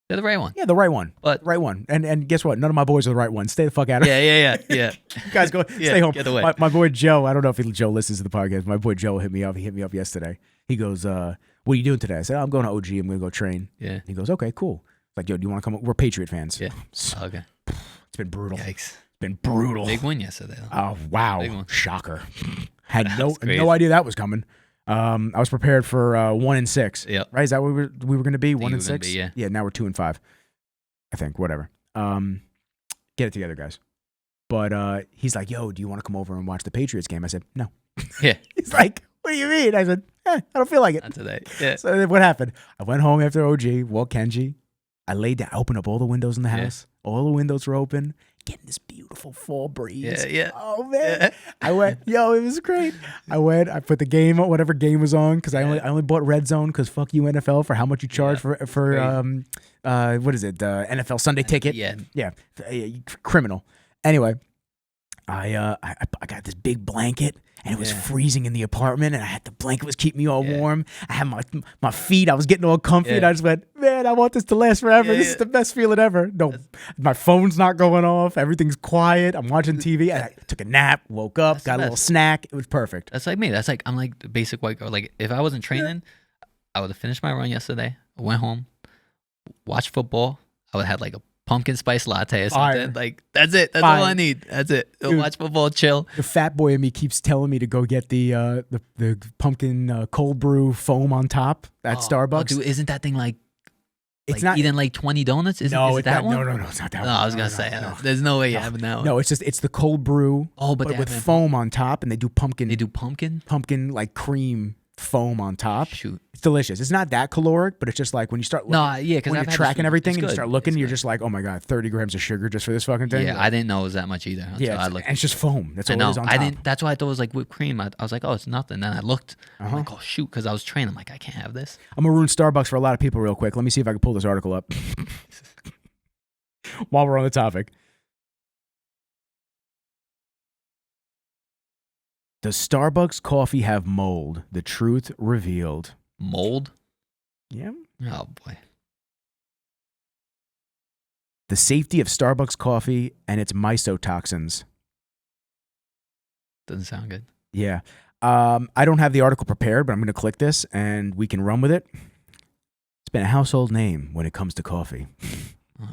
the right one. Yeah, the right one. But the right one. And guess what? None of my boys are the right ones. Stay the fuck out of it. Yeah. Guys, go stay home. Get away. My boy Joe, I don't know if Joe listens to the podcast. My boy Joe hit me up. He hit me up yesterday. He goes, what are you doing today? I said, I'm going to OG. I'm going to go train. Yeah. He goes, okay, cool. Like, yo, do you want to come? We're Patriot fans. Yeah. Okay. It's been brutal. Yikes. It's been brutal. Big win yesterday. Oh, wow. Big one. Shocker. Had no idea that was coming. I was prepared for 1-6. Yep. Right? Is that what we were going to be? 1-6? Yeah. Yeah, now we're 2-5. I think. Whatever. Get it together, guys. But he's like, yo, do you want to come over and watch the Patriots game? I said, no. Yeah. He's like, what do you mean? I said, I don't feel like it. Not today. Yeah. So then what happened? I went home after OG, walked Kenji. I laid down, opened up all the windows in the house. All the windows were open. Getting this beautiful fall breeze. Yeah. Oh, man. I went, yo, it was great. I put the game on, whatever game was on, because I only bought Red Zone, because fuck you, NFL, for how much you charge for what is it, the NFL Sunday ticket? Yeah. Criminal. Anyway, I got this big blanket, and it was freezing in the apartment, and the blanket was keeping me all warm. I had my feet, I was getting all comfy, and I just went, man, I want this to last forever. This is the best feeling ever. No, my phone's not going off. Everything's quiet. I'm watching TV. I took a nap, woke up, got a little snack. It was perfect. That's like me. I'm like the basic white girl. Like, if I wasn't training, I would have finished my run yesterday. I went home, watched football. I would have had like a pumpkin spice latte or something. Like, that's it. That's all I need. That's it. Dude, watch football, chill. The fat boy in me keeps telling me to go get the pumpkin cold brew foam on top at Starbucks. Oh, dude, isn't that thing like it's not eating like 20 donuts? Is it that one? No, it's not that one. No, I was gonna say there's no way you're having that one. No, it's the cold brew. Oh, but with foam on top, and they do pumpkin. They do pumpkin like cream foam on top. Shoot, it's delicious. It's not that caloric, but it's just like when you start looking, because when you're tracking everything and you start looking, you're just like, oh my god, 30 grams of sugar just for this fucking thing. Yeah, I didn't know it was that much either. And it's just foam. That's all it is on top. That's why I thought it was like whipped cream. I was like, oh, it's nothing. Then I looked. I'm like, oh shoot, because I was training. I'm like, I can't have this. I'm gonna ruin Starbucks for a lot of people real quick. Let me see if I can pull this article up while we're on the topic. Does Starbucks coffee have mold? The truth revealed. Mold? Yeah. Oh, boy. The safety of Starbucks coffee and its mycotoxins. Doesn't sound good. Yeah. I don't have the article prepared, but I'm going to click this and we can run with it. It's been a household name when it comes to coffee,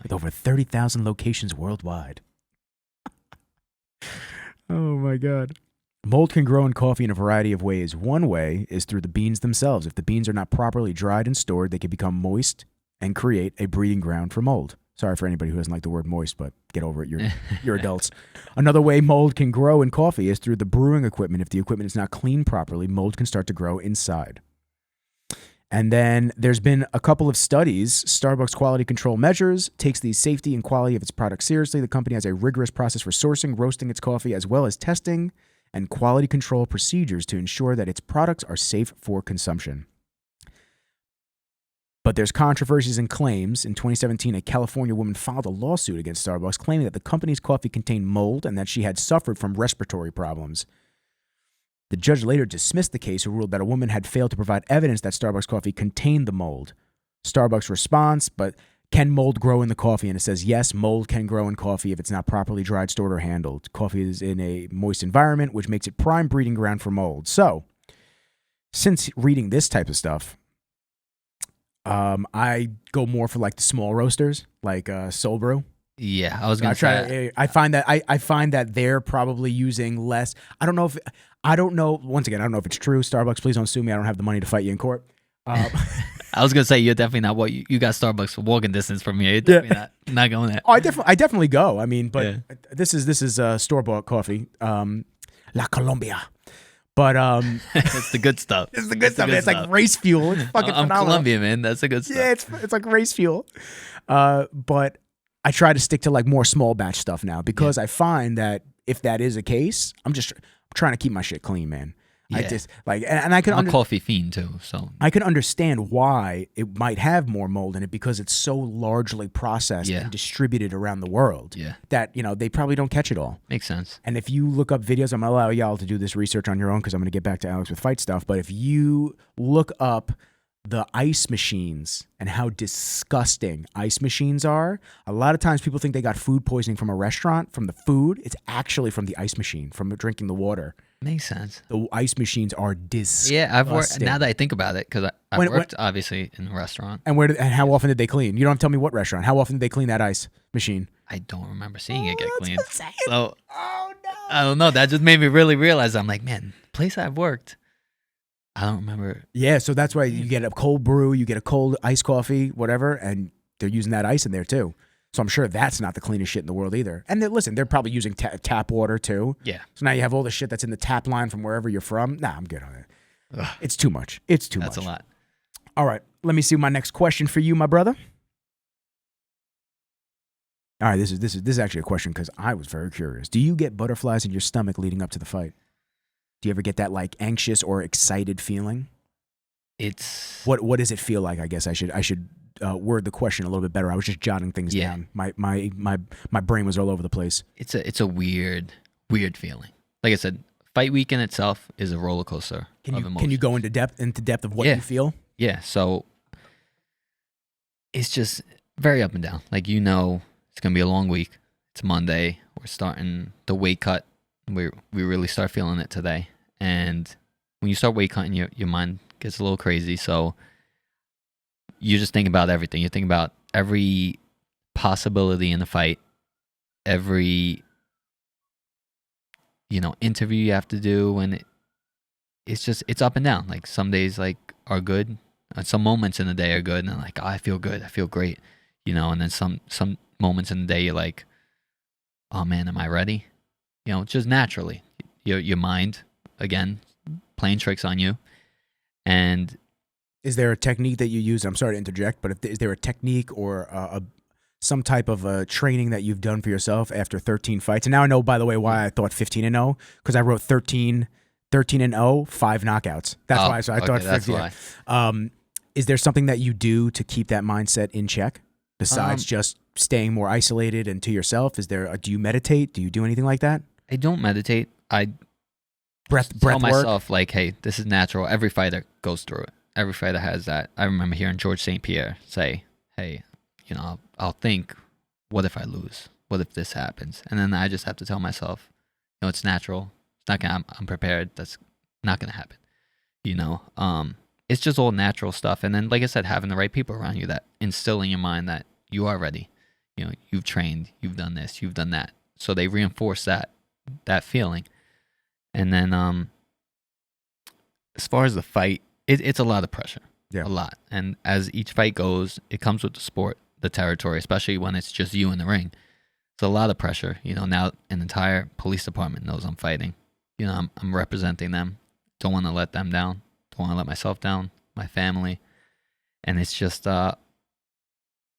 with over 30,000 locations worldwide. Oh, my God. Mold can grow in coffee in a variety of ways. One way is through the beans themselves. If the beans are not properly dried and stored, they can become moist and create a breeding ground for mold. Sorry for anybody who doesn't like the word moist, but get over it. You're adults. Another way mold can grow in coffee is through the brewing equipment. If the equipment is not cleaned properly, mold can start to grow inside. And then there's been a couple of studies. Starbucks quality control measures takes the safety and quality of its products seriously. The company has a rigorous process for sourcing, roasting its coffee, as well as testing and quality control procedures to ensure that its products are safe for consumption. But there's controversies and claims. In 2017, a California woman filed a lawsuit against Starbucks claiming that the company's coffee contained mold and that she had suffered from respiratory problems. The judge later dismissed the case and ruled that a woman had failed to provide evidence that Starbucks coffee contained the mold. Starbucks response, but can mold grow in the coffee? And it says, yes, mold can grow in coffee if it's not properly dried, stored, or handled. Coffee is in a moist environment, which makes it prime breeding ground for mold. So, since reading this type of stuff, I go more for like the small roasters, like Soul Brew. Yeah, I was I gonna try. say. I find that I find that they're probably using less. I don't know if I don't know. Once again, I don't know if it's true. Starbucks, please don't sue me. I don't have the money to fight you in court. I was gonna say you're definitely not what you got Starbucks walking distance from here. You're definitely not going there. Oh, I definitely go. I mean, but Yeah. this is store bought coffee, La Colombia. But It's the good stuff. it's the good stuff. Man. It's like race fuel. It's fucking I'm phenomenal. Colombian, man. That's the good stuff. Yeah, it's like race fuel. But I try to stick to like more small batch stuff now because I find that if that is a case, I'm trying to keep my shit clean, man. I Yeah. just like, and I can I'm a coffee fiend too, so I can understand why it might have more mold in it because it's so largely processed Yeah. and distributed around the world yeah, that, they probably don't catch it all. makes sense. And if you look up videos, I'm going to allow y'all to do this research on your own because I'm going to get back to Alex with fight stuff. But if you look up the ice machines and how disgusting ice machines are, a lot of times people think they got food poisoning from a restaurant, from the food. It's actually from the ice machine, from drinking the water. Makes sense. The ice machines are disgusting. Yeah, I've worked. Now that I think about it, because I've worked obviously in a restaurant. And and how often did they clean? You don't have to tell me what restaurant. How often did they clean that ice machine? I don't remember seeing it get that's cleaned. insane. So Oh no! I don't know. That just made me really realize. I'm like, man, place I've worked, I don't remember. Yeah, so that's why you get a cold brew, you get a cold iced coffee, whatever, and they're using that ice in there too. So I'm sure that's not the cleanest shit in the world either. And listen, they're probably using tap water too. Yeah, So now you have all the shit that's in the tap line from wherever you're from. Nah, I'm good on it. Ugh. It's too much. It's too that's much. a lot. All right, let me see my next question for you, my brother. All right, this is actually a question because I was very curious. Do you get butterflies in your stomach leading up to the fight? Do you ever get that like anxious or excited feeling? It's What does it feel like? I guess I should word the question a little bit better. I was just jotting things down. My brain was all over the place. it's a weird feeling. Like I said, fight week in itself is a roller coaster of emotions. Can you go into depth of what Yeah. you feel? Yeah, so it's just very up and down. Like, it's gonna be a long week. It's Monday. We're starting the weight cut. We really start feeling it today. And when you start weight cutting, your mind gets a little crazy. So you're just thinking about everything. You're thinking about every possibility in the fight, every interview you have to do, and it's up and down. Like some days are good, some moments in the day are good, and like, oh, I feel good, I feel great, and then some moments in the day you're like, oh man, am I ready? Just naturally, your mind again playing tricks on you. And is there a technique that you use? I'm sorry to interject, but is there a technique or some type of training that you've done for yourself after 13 fights? And now I know, by the way, why I thought 15-0, because I wrote 13-0, 5 knockouts. That's why. So I thought 15. Why. Is there something that you do to keep that mindset in check besides just staying more isolated and to yourself? Do you meditate? Do you do anything like that? I don't meditate. I breath tell work? myself like, hey, this is natural. Every fighter goes through it. Every fighter has that. I remember hearing George St. Pierre say, hey, I'll think, what if I lose? What if this happens? And then I just have to tell myself, it's natural. It's not gonna. I'm prepared. That's not gonna happen. It's just all natural stuff. And then, like I said, having the right people around you that instill in your mind that you are ready. You've trained. You've done this. You've done that. So they reinforce that feeling. And then, as far as the fight, it's a lot of pressure. Yeah. A lot. And as each fight goes, it comes with the sport, the territory, especially when it's just you in the ring. It's a lot of pressure. Now an entire police department knows I'm fighting. I'm representing them. Don't want to let them down. Don't want to let myself down, my family. And it's just,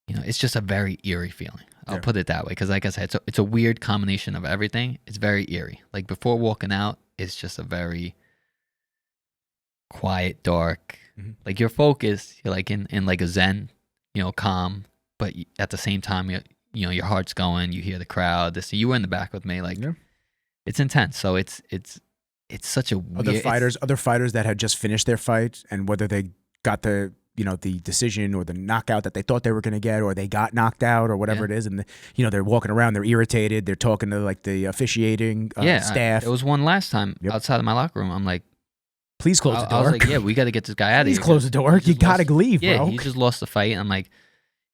it's just a very eerie feeling. I'll put it that way. Because like I said, it's a weird combination of everything. It's very eerie. Like before walking out, it's just a very quiet, dark, like you're focused, you're like in like a zen, calm, but at the same time, your heart's going, you hear the crowd, you were in the back with me, like it's intense. So it's such a weird, other fighters that had just finished their fight and whether they got the decision or the knockout that they thought they were going to get, or they got knocked out or whatever it is. And they're walking around, they're irritated. They're talking to like the officiating staff. It was one last time outside of my locker room. I'm like, Please close the door. I was like, yeah, we got to get this guy out of here. Please close the door. You got to leave, yeah, bro. he just lost the fight. I'm like,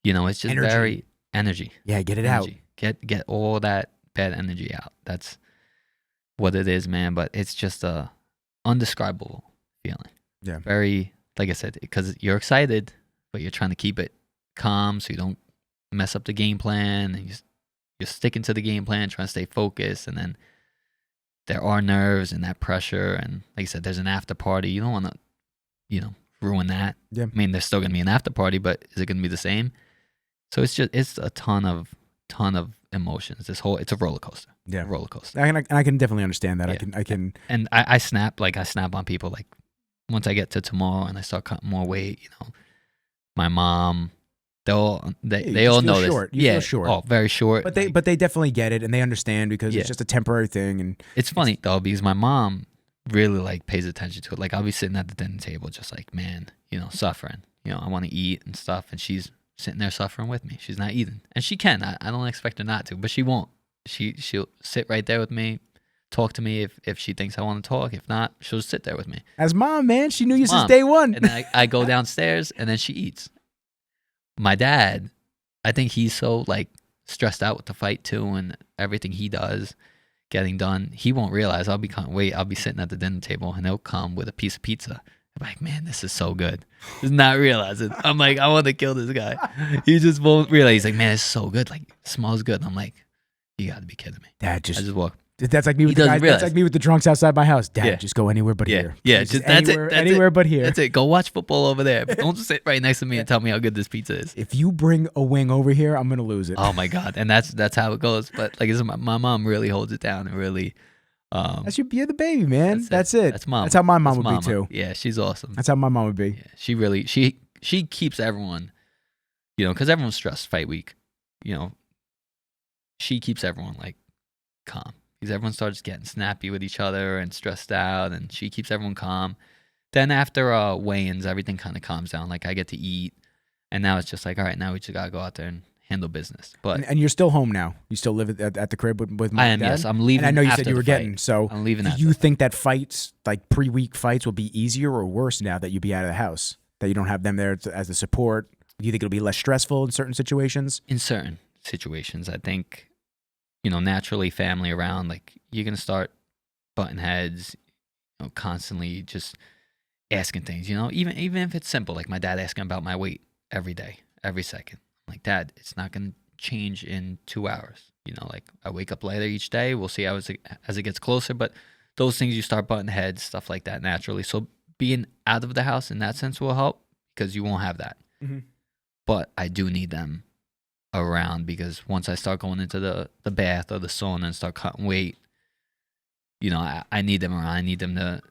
it's just Energy. very energy. Yeah, get it Energy. Get all that bad energy out. That's what it is, man. But it's just a undescribable feeling. Yeah. Very, like I said, because you're excited, but you're trying to keep it calm so you don't mess up the game plan, and you're sticking to the game plan, trying to stay focused, and then there are nerves and that pressure, and like I said, there's an after party. You don't want to, ruin that. Yeah. I mean, there's still gonna be an after party, but is it gonna be the same? So it's a ton of emotions. It's a roller coaster. Yeah. A roller coaster. I can definitely understand that. Yeah. I can. And I snap on people. Like once I get to tomorrow and I start cutting more weight, my mom, they all know this. Short. You feel short. Oh, very short. But they definitely get it and they understand because it's just a temporary thing. And it's funny though, because my mom really pays attention to it. Like I'll be sitting at the dinner table just like, man, suffering. I want to eat and stuff, and she's sitting there suffering with me. She's not eating, and she can. I don't expect her not to, but she won't. She'll sit right there with me, talk to me if she thinks I want to talk. If not, she'll sit there with me. As mom, man, she knew you since day one. And then I go downstairs, and then she eats. My dad, I think he's so stressed out with the fight too, and everything he does getting done. He won't realize I'll be sitting at the dinner table, and he'll come with a piece of pizza. I'm like, man, this is so good. Does not realize it. I'm like, I want to kill this guy. He just won't realize. He's like, man, it's so good. Like, it smells good. And I'm like, you got to be kidding me. Dad, I just walk. That's like me with the guys. That's like me with the drunks outside my house. Dad, just go anywhere but here. Yeah, just that's anywhere, it. That's anywhere it. but here. That's it. Go watch football over there. But don't sit right next to me and tell me how good this pizza is. If you bring a wing over here, I'm gonna lose it. Oh my god, and that's how it goes. But my mom really holds it down and really. You're the baby, man. That's it. That's mom. That's how my mom would be too. Yeah, she's awesome. That's how my mom would be. Yeah, she really she keeps everyone, because everyone's stressed fight week. She keeps everyone calm. Because everyone starts getting snappy with each other and stressed out, and she keeps everyone calm. Then after weigh-ins, everything kind of calms down. Like I get to eat, and now it's just like, all right, now we just gotta go out there and handle business. But and you're still home now. You still live at the crib with mom I am. and dad? Yes, I'm leaving. And I know you after said you were the fight. getting. So I'm leaving. Do you think that fights, like pre-week fights, will be easier or worse now that you be out of the house? That you don't have them there as the support? Do you think it'll be less stressful in certain situations? In certain situations, I think. Naturally, family around, you're gonna start butting heads, constantly just asking things. Even if it's simple, like my dad asking about my weight every day, every second. I'm like, Dad, it's not gonna change in 2 hours. I wake up later each day. We'll see as it gets closer. But those things you start butting heads, stuff like that, naturally. So being out of the house in that sense will help because you won't have that. Mm-hmm. But I do need them around because once I start going into the bath or the sauna and start cutting weight, I need them around. I need them to,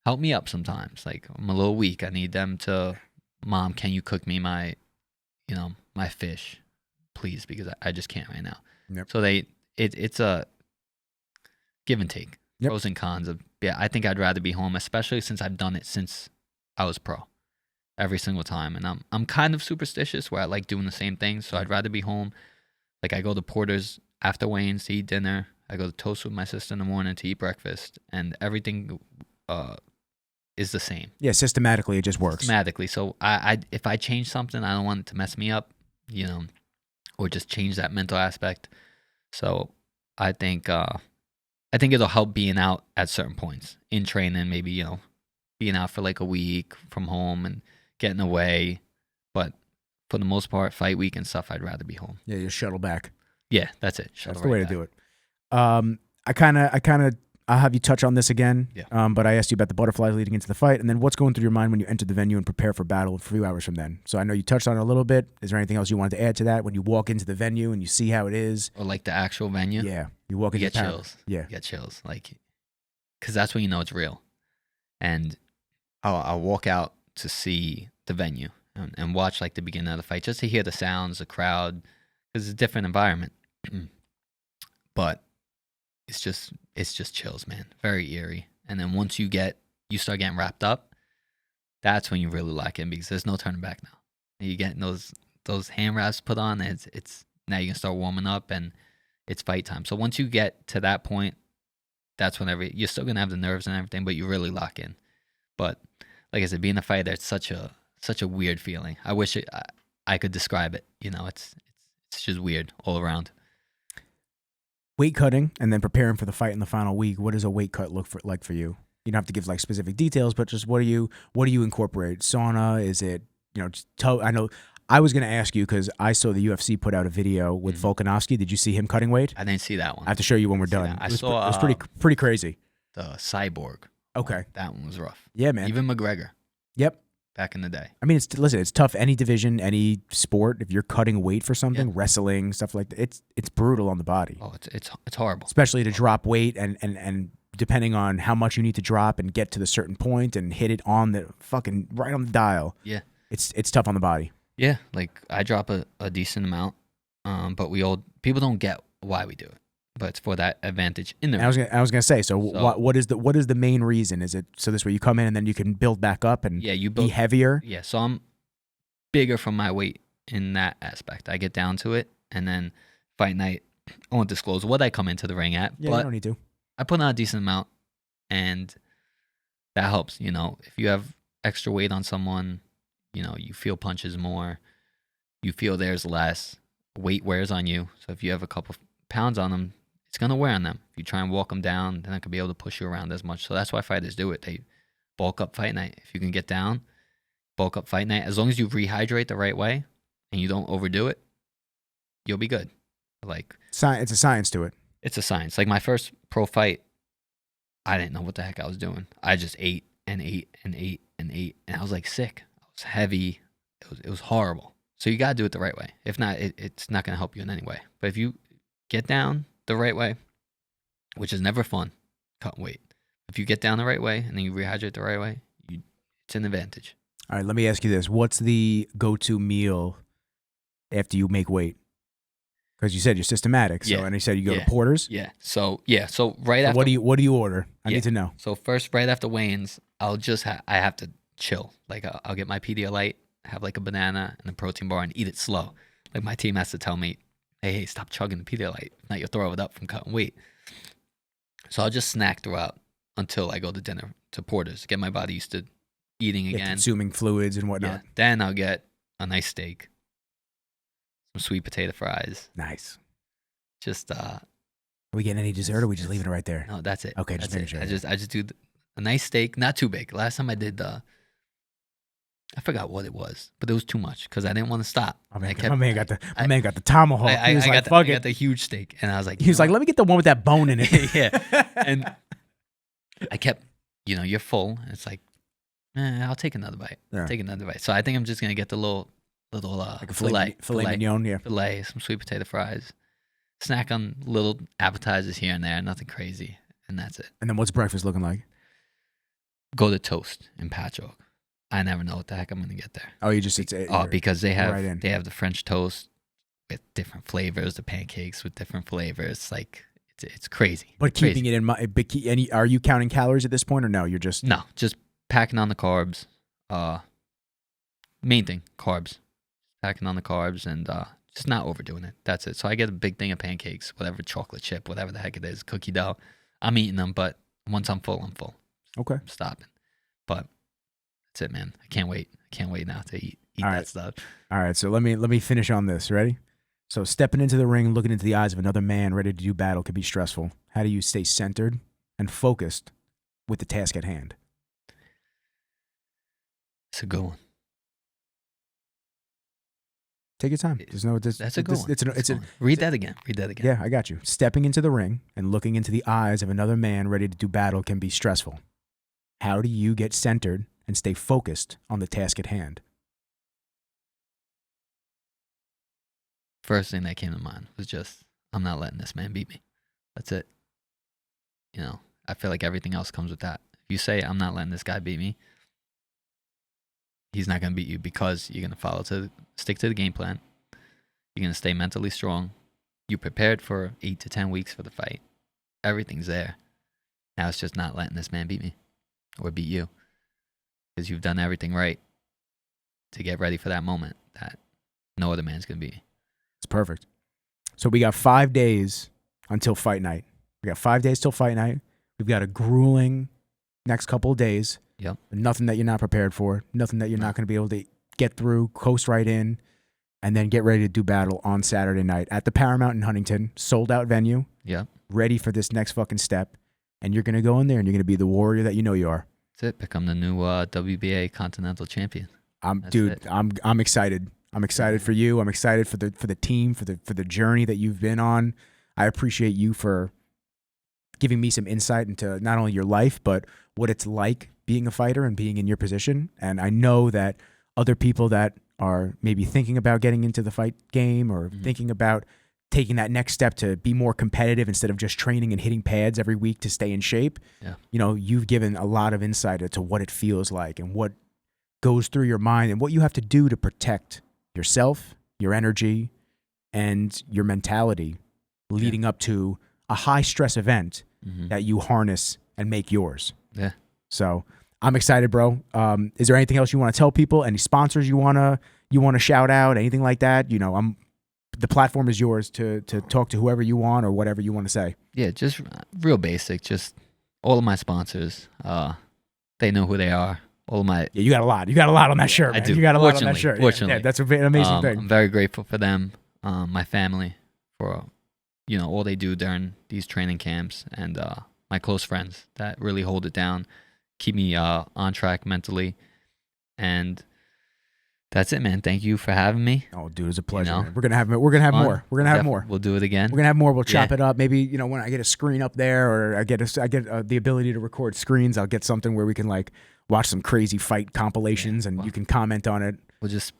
help me up sometimes. Like I'm a little weak. I need them to, Mom, can you cook me my fish, please? Because I just can't right now. Yep. So it's a give and take, pros and cons of, I think I'd rather be home, especially since I've done it since I was pro. Every single time, and I'm kind of superstitious where I like doing the same thing, so I'd rather be home. Like I go to Porter's after weigh-ins to eat dinner. I go to Toast with my sister in the morning to eat breakfast, and everything is the same. Yeah, systematically it just works. Systematically, so I if I change something, I don't want it to mess me up, or just change that mental aspect. So I think it'll help being out at certain points in training, maybe being out for a week from home and getting away, but for the most part, fight week and stuff, I'd rather be home. Yeah, you shuttle back. Yeah, that's it. That's the way to do it. I'll have you touch on this again. Yeah. But I asked you about the butterflies leading into the fight, and then what's going through your mind when you enter the venue and prepare for battle a few hours from then. So I know you touched on it a little bit. Is there anything else you wanted to add to that when you walk into the venue and you see how it is? Or the actual venue? Yeah, you walk into you get chills. Yeah, you get chills. Because that's when you know it's real. And I'll walk out to see the venue and watch the beginning of the fight just to hear the sounds, the crowd, because it's a different environment. But it's just chills, man. Very eerie. And then once you start getting wrapped up, that's when you really lock in because there's no turning back now. You getting those hand wraps put on. It's now you can start warming up and it's fight time. So once you get to that point, that's whenever you're still gonna have the nerves and everything, but you really lock in. But like I said, being a fighter, it's such a weird feeling. I wish I could describe it. You know, it's just weird all around. Weight cutting and then preparing for the fight in the final week. What does a weight cut look like for you? You don't have to give like specific details, but just what do you incorporate? Sauna? Is it, I know I was going to ask you because I saw the UFC put out a video with Volkanovski. Did you see him cutting weight? I didn't see that one. I have to show you when we're done. I saw. It was pretty crazy. The Cyborg. Okay. That one was rough. Yeah, man. Even McGregor. Yep. Back in the day. I mean, it's tough. Any division, any sport. If you're cutting weight for something, wrestling, stuff like that, it's brutal on the body. Oh, it's horrible. Especially to drop weight and depending on how much you need to drop and get to the certain point and hit it on the fucking right on the dial. Yeah. It's tough on the body. Yeah, like I drop a decent amount, but people don't get why we do it. But it's for that advantage in the ring. I was gonna say. So what is the main reason? Is it so this way you come in and then you can build back up and be heavier? Yeah, so I'm bigger from my weight in that aspect. I get down to it, and then fight night, I won't disclose what I come into the ring at. Yeah, but you don't need to. I put on a decent amount, and that helps. You know, if you have extra weight on someone, you feel punches more, you feel theirs less. Weight wears on you, so if you have a couple pounds on them, it's going to wear on them. If you try and walk them down, they're not going to be able to push you around as much. So that's why fighters do it. They bulk up fight night. If you can get down, bulk up fight night. As long as you rehydrate the right way and you don't overdo it, you'll be good. Like it's a science to it. It's a science. Like my first pro fight, I didn't know what the heck I was doing. I just ate and ate and ate and ate, and I was like sick. I was heavy. It was horrible. So you got to do it the right way. If not, it's not going to help you in any way. But if you get down the right way, which is never fun, cutting weight. If you get down the right way and then you rehydrate the right way, it's an advantage. All right, let me ask you this. What's the go-to meal after you make weight? Because you said you're systematic, and you said you go to Porter's? Yeah. So right after... What do you order? I need to know. So first, right after weigh-ins, I have to chill. Like I'll get my Pedialyte, have like a banana and a protein bar and eat it slow. Like my team has to tell me, hey, stop chugging the Pedialyte. If not, you'll throw it up from cutting weight. So I'll just snack throughout until I go to dinner to Porter's, get my body used to eating again. Consuming fluids and whatnot. Yeah. Then I'll get a nice steak, some sweet potato fries. Nice. Just Are we getting any dessert or are we just leaving it right there? No, that's it. Okay, just making sure. I just do a nice steak, not too big. Last time I did I forgot what it was, but it was too much because I didn't want to stop. My man got the tomahawk. I got the huge steak, and I was like, he was like, let me get the one with that bone in it. Yeah, and I kept, you're full. And it's like, I'll take another bite. Yeah. Take another bite. So I think I'm just gonna get the little like a filet mignon, yeah. Filet, some sweet potato fries, snack on little appetizers here and there, nothing crazy, and that's it. And then what's breakfast looking like? Go to Toast in Patchogue. I never know what the heck I'm gonna get there. Oh, because they have the French toast with different flavors, the pancakes with different flavors. Like it's crazy. But keeping it in mind, are you counting calories at this point or no? You're just just packing on the carbs. Main thing, carbs. Packing on the carbs and just not overdoing it. That's it. So I get a big thing of pancakes, whatever chocolate chip, whatever the heck it is, cookie dough. I'm eating them, but once I'm full, I'm full. Okay. I'm stopping. But that's it, man. I can't wait. I can't wait now to eat that stuff. All right. So let me finish on this. Ready? So stepping into the ring, looking into the eyes of another man ready to do battle can be stressful. How do you stay centered and focused with the task at hand? It's a good one. Take your time. That's a good one. Read that again. Yeah, I got you. Stepping into the ring and looking into the eyes of another man ready to do battle can be stressful. How do you get centered and stay focused on the task at hand? First thing that came to mind was just, I'm not letting this man beat me. That's it. I feel like everything else comes with that. If you say, I'm not letting this guy beat me, he's not going to beat you because you're going to stick to the game plan. You're going to stay mentally strong. You prepared for 8 to 10 weeks for the fight. Everything's there. Now it's just not letting this man beat me or beat you because you've done everything right to get ready for that moment that no other man's going to beat me. It's perfect. So we got 5 days until fight night. We got 5 days till fight night. We've got a grueling next couple of days. Yep. Nothing that you're not prepared for. Nothing that you're not going to be able to get through, coast right in, and then get ready to do battle on Saturday night at the Paramount in Huntington. Sold out venue. Yep. Ready for this next fucking step. And you're going to go in there and you're going to be the warrior that you know you are. That's it. Become the new WBA Continental Champion. I'm excited. I'm excited for you. I'm excited for the team, for the journey that you've been on. I appreciate you for giving me some insight into not only your life, but what it's like being a fighter and being in your position. And I know that other people that are maybe thinking about getting into the fight game or thinking about taking that next step to be more competitive instead of just training and hitting pads every week to stay in shape. Yeah. You know, you've given a lot of insight into what it feels like and what goes through your mind and what you have to do to protect yourself, your energy, and your mentality leading up to a high stress event that you harness and make yours. Yeah. So I'm excited, bro. Is there anything else you want to tell people? Any sponsors you wanna shout out? Anything like that? You know, the platform is yours to talk to whoever you want or whatever you want to say. Yeah, just real basic. Just all of my sponsors. They know who they are. All of my you got a lot. You got a lot on that shirt. Man. I do. You got a lot on that shirt. Fortunately, yeah, that's an amazing thing. I'm very grateful for them, my family, for all they do during these training camps, and my close friends that really hold it down, keep me on track mentally, and that's it, man. Thank you for having me. Oh, dude, it's a pleasure. Man. We're gonna have more. We're gonna have more. We'll do it again. We're gonna have more. We'll chop it up. Maybe when I get a screen up there, or I get the ability to record screens, I'll get something where we can like watch some crazy fight compilations, and you can comment on it. We'll just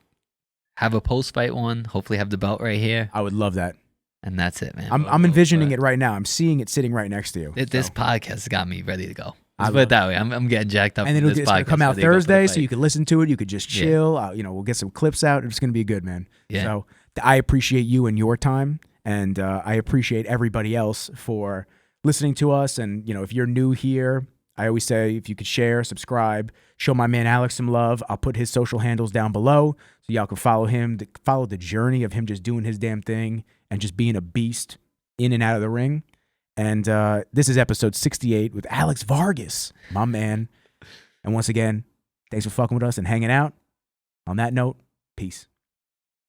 have a post-fight one. Hopefully, have the belt right here. I would love that. And that's it, man. I'm envisioning it right now. I'm seeing it sitting right next to you. This podcast got me ready to go. Let's put it that way. I'm getting jacked up. And then it's going to come out Thursday, so you can listen to it. You could just chill. We'll get some clips out. It's going to be good, man. Yeah. So I appreciate you and your time, and I appreciate everybody else for listening to us. And if you're new here, I always say if you could share, subscribe, show my man Alex some love. I'll put his social handles down below so y'all can follow him, follow the journey of him just doing his damn thing and just being a beast in and out of the ring. And this is episode 68 with Alex Vargas, my man. And once again, thanks for fucking with us and hanging out. On that note, peace.